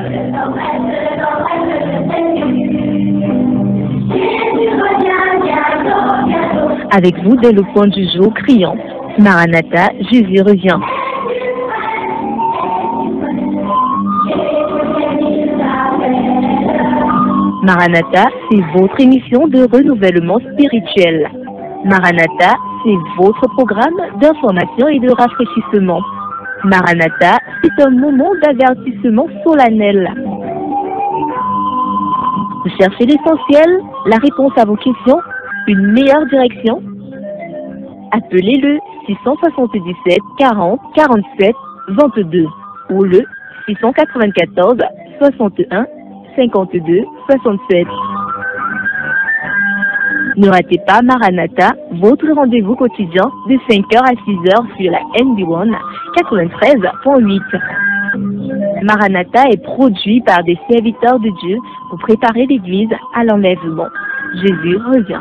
Avec vous dès le point du jour criant, Maranatha, Jésus revient. Maranatha, c'est votre émission de renouvellement spirituel. Maranatha, c'est votre programme d'information et de rafraîchissement. Maranatha, c'est un moment d'avertissement solennel. Vous cherchez l'essentiel, la réponse à vos questions, une meilleure direction? Appelez le 677 40 47 22 ou le 694 61 52 67. Ne ratez pas Maranatha, votre rendez-vous quotidien de 5h à 6h sur la NB1 93.8. Maranatha est produit par des serviteurs de Dieu pour préparer l'Église à l'enlèvement. Jésus revient.